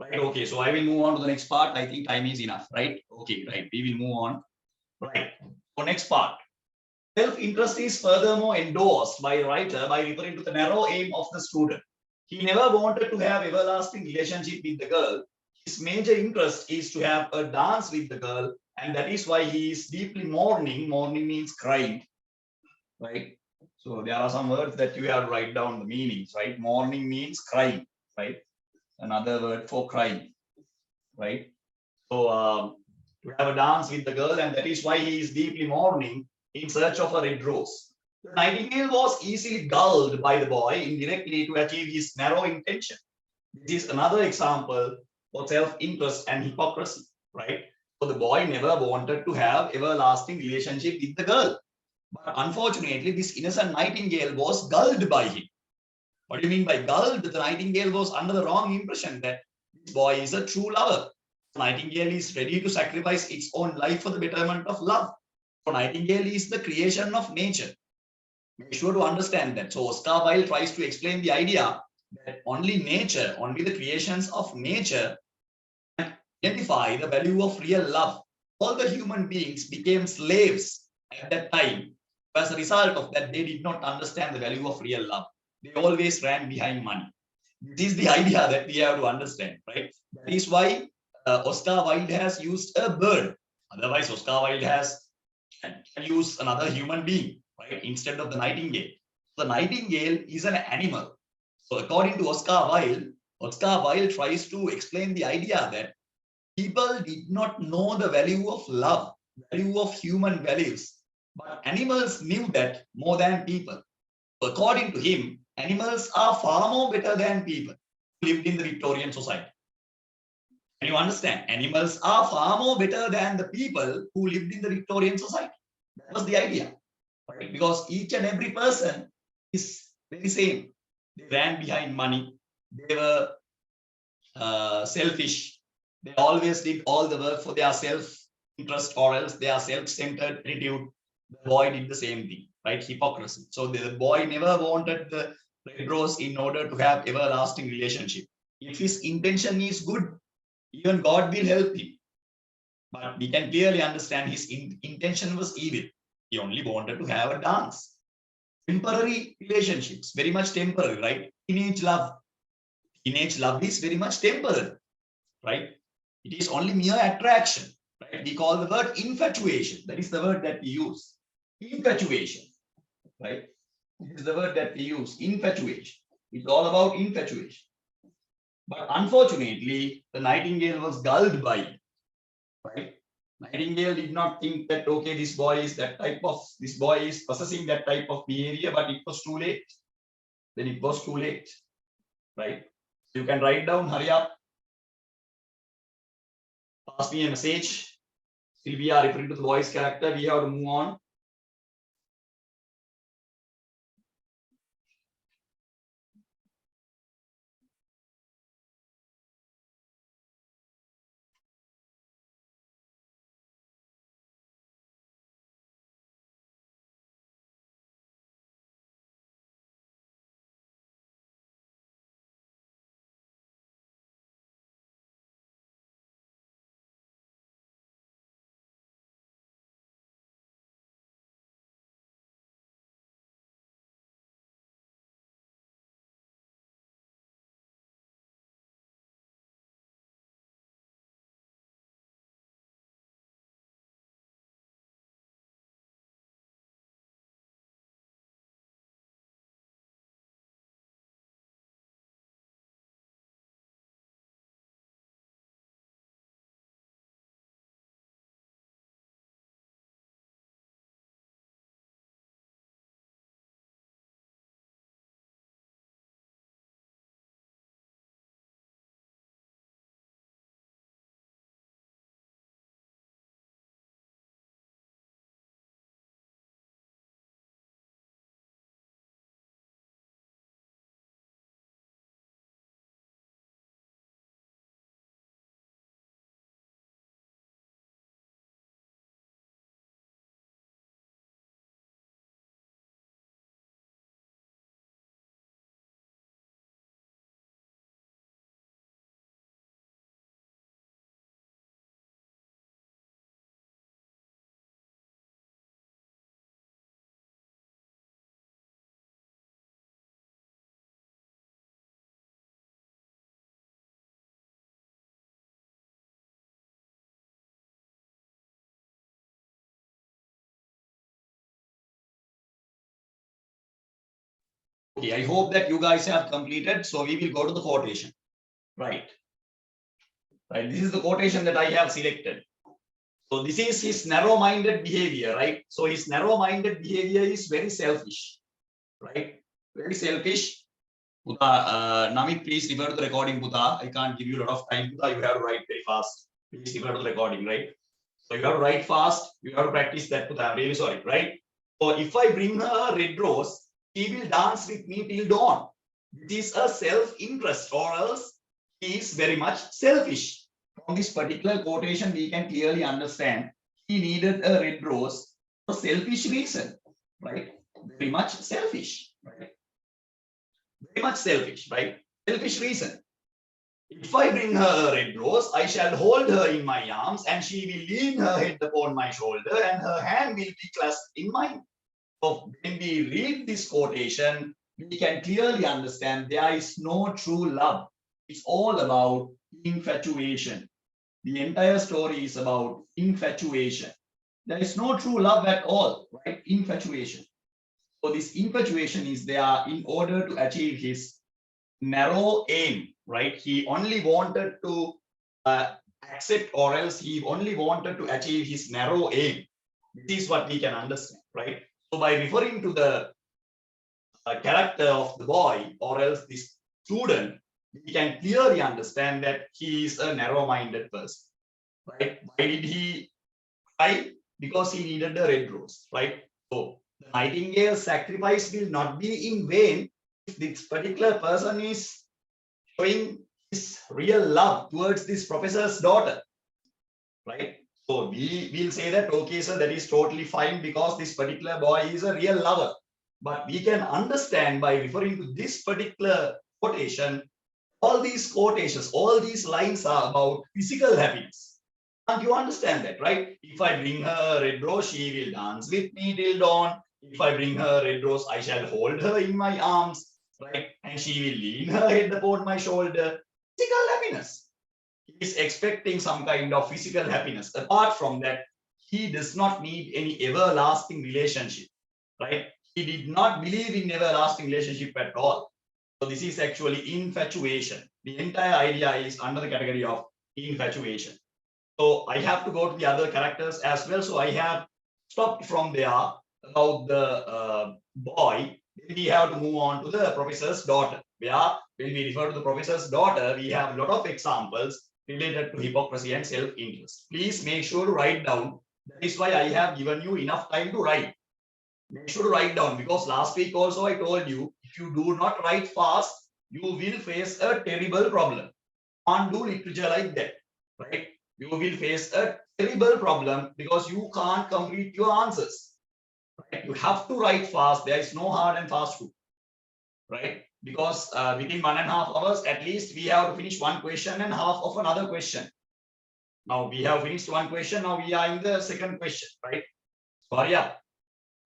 Right. Okay. So I will move on to the next part. I think time is enough. Right. Okay. Right. We will move on. Right. So next part. Self-interest is furthermore endorsed by the writer by referring to the narrow aim of the student. He never wanted to have everlasting relationship with the girl. His major interest is to have a dance with the girl, and that is why he is deeply mourning. Mourning means crying, right? So there are some words that you have to write down the meanings, right? Mourning means crying, right? Another word for crying, right? So to have a dance with the girl, and that is why he is deeply mourning in search of a red rose. The nightingale was easily gulled by the boy indirectly to achieve his narrow intention. This is another example of self-interest and hypocrisy, right? So the boy never wanted to have everlasting relationship with the girl. But unfortunately, this innocent nightingale was gulled by him. What do you mean by gulled? The nightingale was under the wrong impression that this boy is a true lover. Nightingale is ready to sacrifice its own life for the betterment of love. So Nightingale is the creation of nature. Make sure to understand that. So Oscar Wilde tries to explain the idea that only nature, only the creations of nature can identify the value of real love. All the human beings became slaves at that time. As a result of that, they did not understand the value of real love. They always ran behind money. This is the idea that we have to understand, right? That is why Oscar Wilde has used a bird. Otherwise, Oscar Wilde can use another human being, right, instead of the nightingale. The nightingale is an animal. So, according to Oscar Wilde tries to explain the idea that people did not know the value of love, value of human values, but animals knew that more than people. So according to him, animals are far more better than people who lived in the Victorian society. Can you understand? Animals are far more better than the people who lived in the Victorian society. That was the idea, right? Because each and every person is very same. They ran behind money. They were selfish. They always did all the work for their self-interest or else their self-centered attitude. The boy did the same thing, right? Hypocrisy. So the boy never wanted the red rose in order to have everlasting relationship. If his intention is good, even God will help him. But we can clearly understand his intention was evil. He only wanted to have a dance. Temporary relationships, very much temporary, right? Teenage love. Teenage love is very much temporary, right? It is only mere attraction, right? We call the word infatuation. That is the word that we use. Infatuation, right? This is the word that we use. Infatuation. It's all about infatuation. But unfortunately, the Nightingale was gulled by it, right? Nightingale did not think that, okay, this boy is possessing that type of behavior, but it was too late. Then it was too late, right? You can write down, hurry up, pass me a message. Still, we are referring to the boy's character. We have to move on. Okay, I hope that you guys have completed. So we will go to the quotation. Right. Right. This is the quotation that I have selected. So this is his narrow-minded behavior, right? So his narrow-minded behavior is very selfish, right? Very selfish. Namik, please refer to the recording, Buddha. I can't give you a lot of time, Buddha. You have to write very fast. Please refer to the recording, right? So you have to write fast. You have to practice that, Buddha. I'm really sorry, right? So if I bring her a red rose, she will dance with me till dawn. This is a self-interest, or else he is very much selfish. From this particular quotation, we can clearly understand he needed a red rose for selfish reason, right? Very much selfish, right? Very much selfish, right? Selfish reason. If I bring her a red rose, I shall hold her in my arms, and she will lean her head upon my shoulder, and her hand will be clasped in mine. So when we read this quotation, we can clearly understand there is no true love. It's all about infatuation. The entire story is about infatuation. There is no true love at all, right? Infatuation. So this infatuation is there in order to achieve his narrow aim, right? He only wanted to accept, or else he only wanted to achieve his narrow aim. This is what we can understand, right? So by referring to the character of the boy, or else this student, we can clearly understand that he is a narrow-minded person, right? Why did he cry? Because he needed the red rose, right? So the Nightingale sacrifice will not be in vain if this particular person is showing his real love towards this professor's daughter, right? So we will say that, okay, sir, that is totally fine because this particular boy is a real lover. But we can understand by referring to this particular quotation, all these quotations, all these lines are about physical happiness. Can't you understand that, right? If I bring her a red rose, she will dance with me till dawn. If I bring her a red rose, I shall hold her in my arms, right? And she will lean her head upon my shoulder. Physical happiness. He is expecting some kind of physical happiness. Apart from that, he does not need any everlasting relationship, right? He did not believe in everlasting relationship at all. So this is actually infatuation, the entire idea is under the category of infatuation. So I have to go to the other characters as well. So I have stopped from there about the boy. We have to move on to the professor's daughter. Where when we refer to the professor's daughter, we have a lot of examples related to hypocrisy and self-interest. Please make sure to write down. That is why I have given you enough time to write. Make sure to write down, because last week also I told you, if you do not write fast, you will face a terrible problem. Can't do literature like that, right? You will face a terrible problem because you can't complete your answers. Right? You have to write fast. There is no hard and fast rule, right? Because within 1.5 hours, at least we have to finish one question and half of another question. Now we have finished one question. Now we are in the second question, right? So hurry up,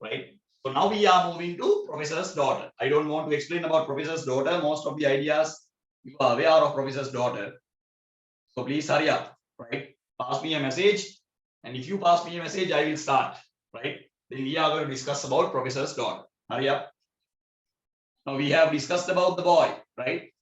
right? So now we are moving to professor's daughter. I don't want to explain about professor's daughter. Most of the ideas you are aware of professor's daughter. So please hurry up, right? Pass me a message. And if you pass me a message, I will start, right? Then we are going to discuss about professor's daughter. Hurry up. Now we have discussed about the boy, right?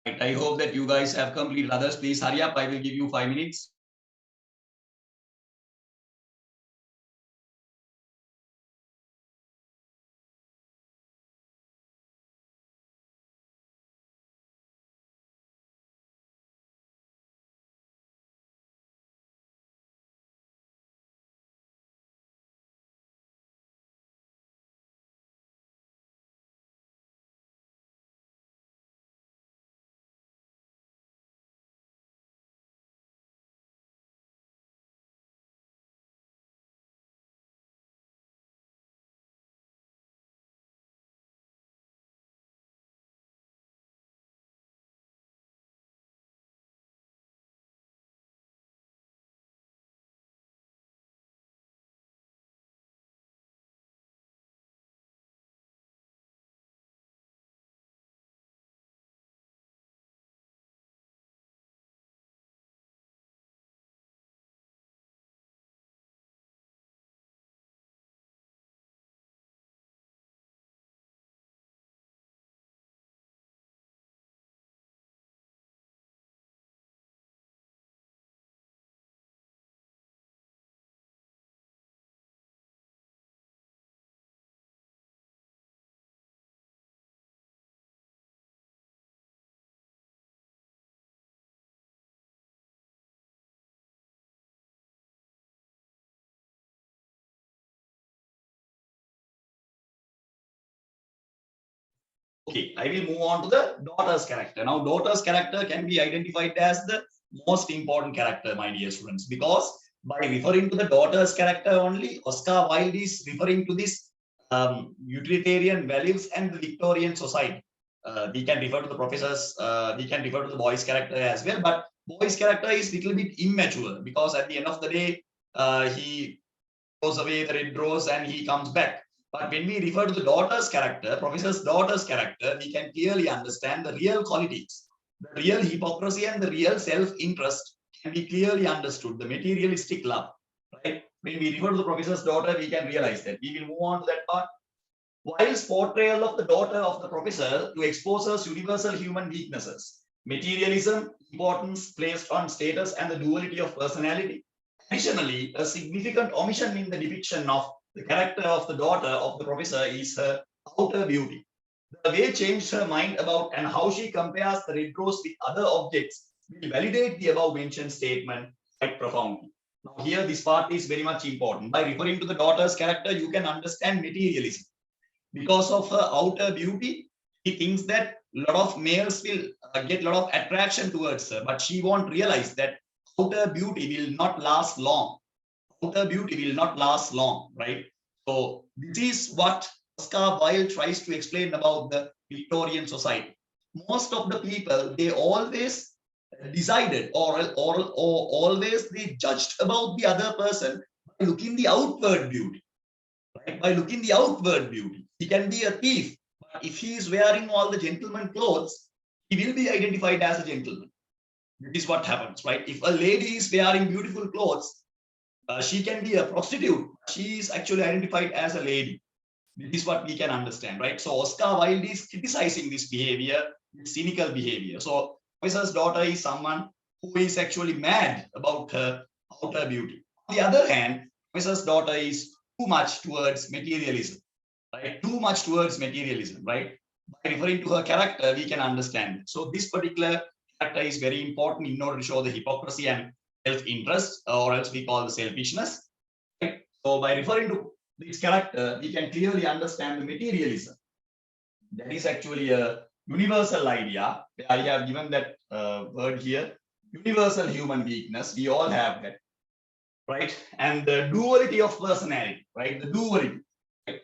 I hope that you guys have completed. Others, please hurry up. I will give you 5 minutes. Okay, I will move on to the daughter's character. Now, daughter's character can be identified as the most important character, my dear students, because by referring to the daughter's character only, Oscar Wilde is referring to this utilitarian values and the Victorian society. We can refer to the professors, we can refer to the boy's character as well, but boy's character is little bit immature because at the end of the day, he goes away the red rose and he comes back. But when we refer to the daughter's character, professor's daughter's character, we can clearly understand the real qualities. The real hypocrisy and the real self-interest can be clearly understood, the materialistic love, right? When we refer to the professor's daughter, we can realize that. We will move on to that part. Whilst portrayal of the daughter of the professor to expose us universal human weaknesses, materialism, importance placed on status and the duality of personality. Additionally, a significant omission in the depiction of the character of the daughter of the professor is her outer beauty. The way changed her mind about and how she compares the red rose with other objects will validate the above mentioned statement quite profoundly. Now, here this part is very much important. By referring to the daughter's character, you can understand materialism. Because of her outer beauty, he thinks that a lot of males will get a lot of attraction towards her, but she won't realize that outer beauty will not last long. Outer beauty will not last long, right? So this is what Oscar Wilde tries to explain about the Victorian society. Most of the people, they always decided or always they judged about the other person by looking the outward beauty, right? By looking the outward beauty. He can be a thief, but if he is wearing all the gentleman clothes, he will be identified as a gentleman. This is what happens, right? If a lady is wearing beautiful clothes, she can be a prostitute. She is actually identified as a lady. This is what we can understand, right? So Oscar Wilde is criticizing this behavior, this cynical behavior. So Professor's daughter is someone who is actually mad about her outer beauty. On the other hand, Professor's daughter is too much towards materialism, right? Too much towards materialism, right? By referring to her character, we can understand. So this particular character is very important in order to show the hypocrisy and self-interest, or else we call the selfishness. Right? So by referring to this character, we can clearly understand the materialism. That is actually a universal idea. I have given that word here. Universal human weakness. We all have that, right? And the duality of personality, right? The duality. Right?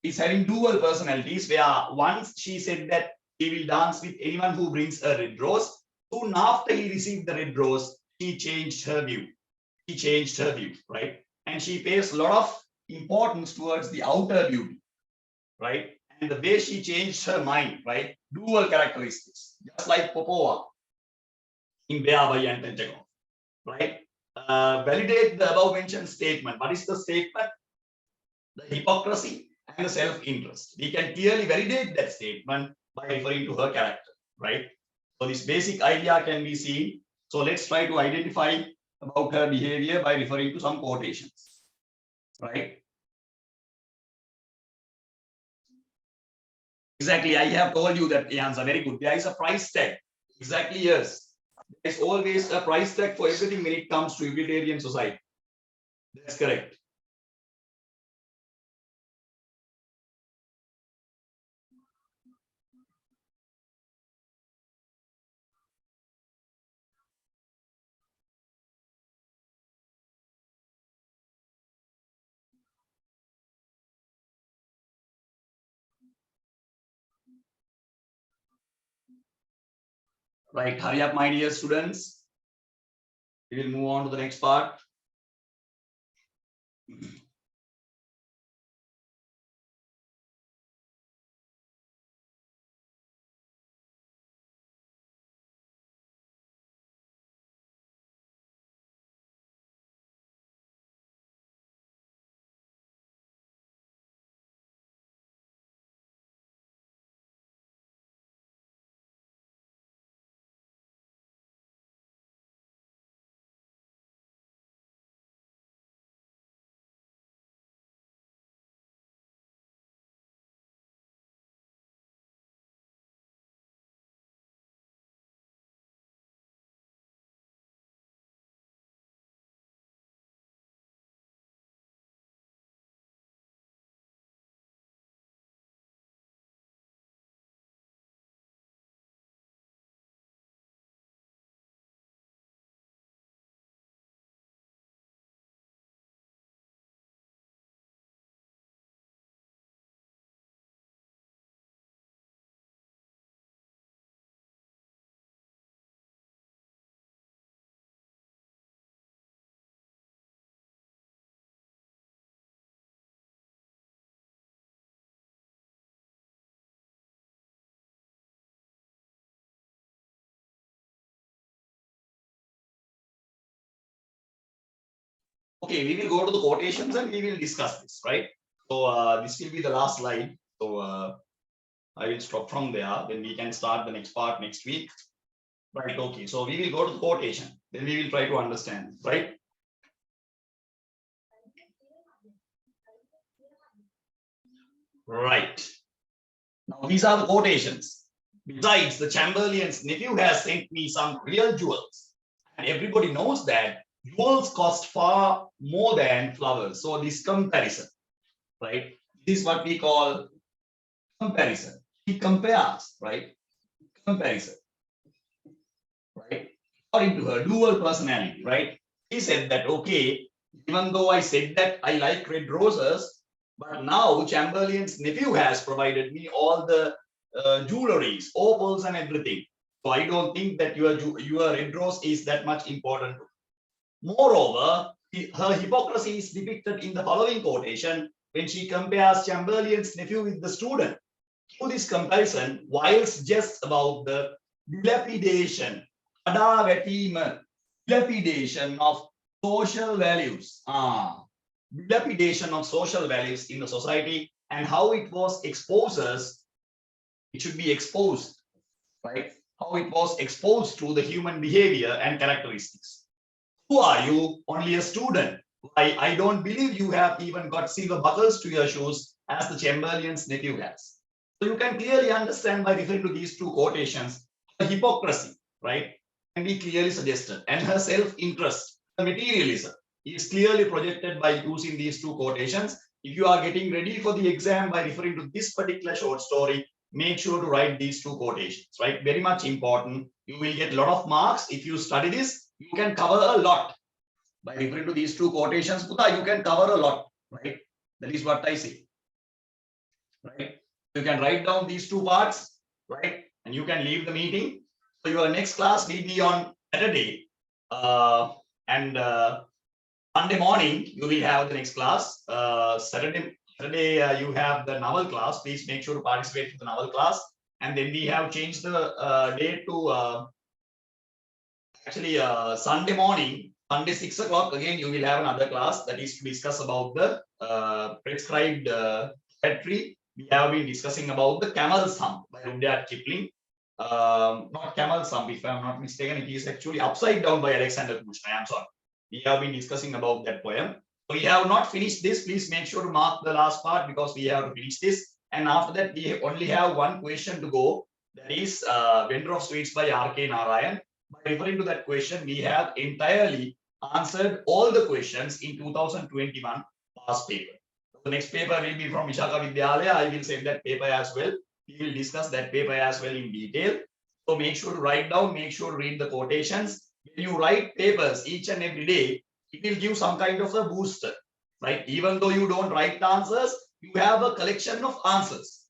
Is having dual personalities, where once she said that he will dance with anyone who brings a red rose. Soon after he received the red rose, she changed her view. She changed her view, right? And she pays a lot of importance towards the outer beauty, right? And the way she changed her mind, right? Dual characteristics, just like Popova in Beabai and Pentagon, right? Validate the above mentioned statement. What is the statement? The hypocrisy and the self-interest. We can clearly validate that statement by referring to her character, right? So this basic idea can be seen. So let's try to identify about her behavior by referring to some quotations, right? Exactly, I have told you that the answer very good. There is a price tag. Exactly, yes. There is always a price tag for everything when it comes to utilitarian society. That's correct. Right, hurry up, my dear students. We will move on to the next part. Okay, we will go to the quotations and we will discuss this, right? So this will be the last slide. So I will stop from there. Then we can start the next part next week. Right, okay. So we will go to the quotation. Then we will try to understand, right? Right. Now these are the quotations. Besides, the Chamberlain's nephew has sent me some real jewels. And everybody knows that jewels cost far more than flowers. So this comparison, right? This is what we call comparison. He compares, right? Comparison, right? according to her dual personality, right? He said that, okay, even though I said that I like red roses, but now Chamberlain's nephew has provided me all the jewelries, opals, and everything. So I don't think that your red rose is that much important. Moreover, her hypocrisy is depicted in the following quotation when she compares Chamberlain's nephew with the student. Through this comparison, Wiles jests about the dilapidation, dilapidation of social values. Dilapidation of social values in the society and how it was exposes, it should be exposed, right? How it was exposed to the human behavior and characteristics. Who are you? Only a student. Why, I don't believe you have even got silver buckles to your shoes as the Chamberlain's nephew has. So you can clearly understand by referring to these two quotations, her hypocrisy, right, can be clearly suggested, and her self-interest, the materialism, is clearly projected by using these two quotations. If you are getting ready for the exam by referring to this particular short story, make sure to write these two quotations, right? Very much important. You will get a lot of marks if you study this. You can cover a lot by referring to these two quotations. Puta, you can cover a lot, right? That is what I say, right? You can write down these two parts, right? And you can leave the meeting. So your next class will be on Saturday, and Monday morning you will have the next class. Saturday you have the novel class. Please make sure to participate in the novel class. And then we have changed the date to actually Sunday morning, Sunday 6 o'clock. Again, you will have another class that is to discuss about the prescribed poetry. We have been discussing about the Camel's Hump by Rudyard Kipling. Not Camel's Hump, if I'm not mistaken, it is actually Upside Down by Alexander Pushkin. I'm sorry. We have been discussing about that poem. So we have not finished this. Please make sure to mark the last part because we have to finish this. And after that, we only have one question to go. That is Vendor of Sweets by R.K. Narayan. By referring to that question, we have entirely answered all the questions in 2021 past paper. The next paper will be from Vishaka Vidyalaya. I will send that paper as well. We will discuss that paper as well in detail. So make sure to write down, make sure to read the quotations. When you write papers each and every day, it will give some kind of a booster, right? Even though you don't write the answers, you have a collection of answers.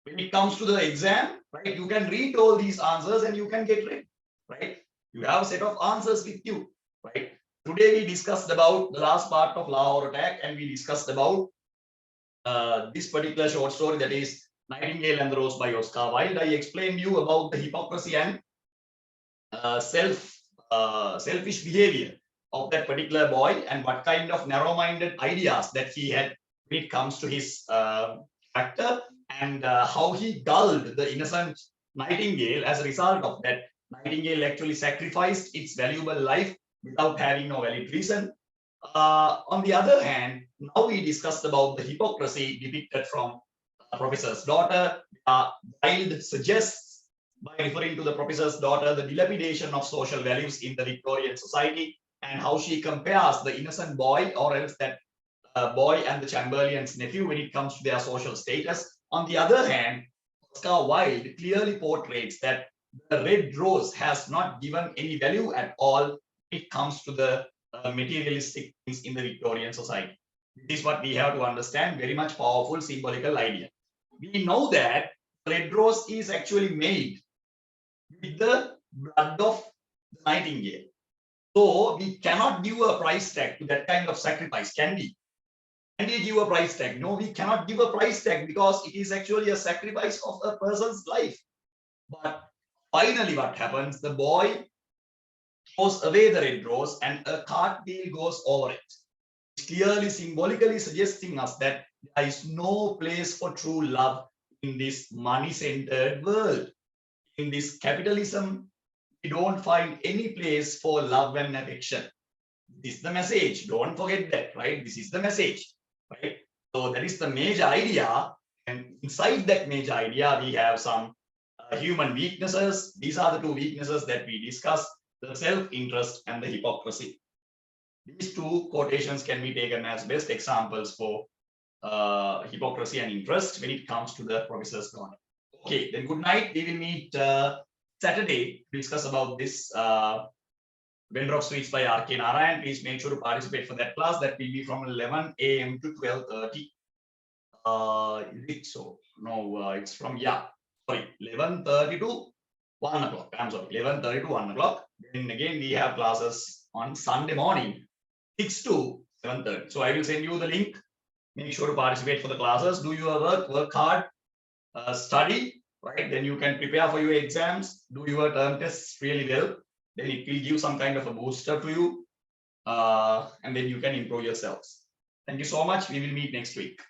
When it comes to the exam, right, you can read all these answers and you can get ready, right? You have a set of answers with you, right? Today we discussed about the last part of Lahore Attack, and we discussed about this particular short story, that is Nightingale and the Rose by Oscar Wilde. I explained you about the hypocrisy and selfish behavior of that particular boy and what kind of narrow-minded ideas that he had when it comes to his character, and how he gulled the innocent Nightingale. As a result of that, Nightingale actually sacrificed its valuable life without having no valid reason. On the other hand, now we discussed about the hypocrisy depicted from Professor's daughter. Wilde suggests, by referring to the Professor's daughter, the dilapidation of social values in the Victorian society and how she compares the innocent boy, or else that boy, and the Chamberlain's nephew when it comes to their social status. On the other hand, Oscar Wilde clearly portrays that the red rose has not given any value at all when it comes to the materialistic things in the Victorian society. This is what we have to understand. Very much powerful symbolical idea. We know that red rose is actually made with the blood of the nightingale. So we cannot give a price tag to that kind of sacrifice, can we? Can we give a price tag? No, we cannot give a price tag because it is actually a sacrifice of a person's life. But finally, what happens? The boy throws away the red rose and a cartwheel goes over it. It's clearly symbolically suggesting us that there is no place for true love in this money-centered world. In this capitalism, we don't find any place for love and affection. This is the message. Don't forget that, right? This is the message, right? So that is the major idea. And inside that major idea, we have some human weaknesses. These are the two weaknesses that we discussed: the self-interest and the hypocrisy. These two quotations can be taken as best examples for hypocrisy and interest when it comes to the Professor's daughter. Okay, then good night. We will meet Saturday to discuss about this Vendor of Sweets by R.K. Narayan. Please make sure to participate for that class. That will be from 11 a.m. to 12:30. Is it so? No, it's from, yeah, sorry, 11:30 to 1 o'clock. I'm sorry, 11:30 to 1 o'clock. Then again, we have classes on Sunday morning, 6 to 7:30. So I will send you the link. Make sure to participate for the classes. Do your work hard, study, right? Then you can prepare for your exams, do your term tests really well. Then it will give some kind of a booster to you. And then you can improve yourselves. Thank you so much. We will meet next week.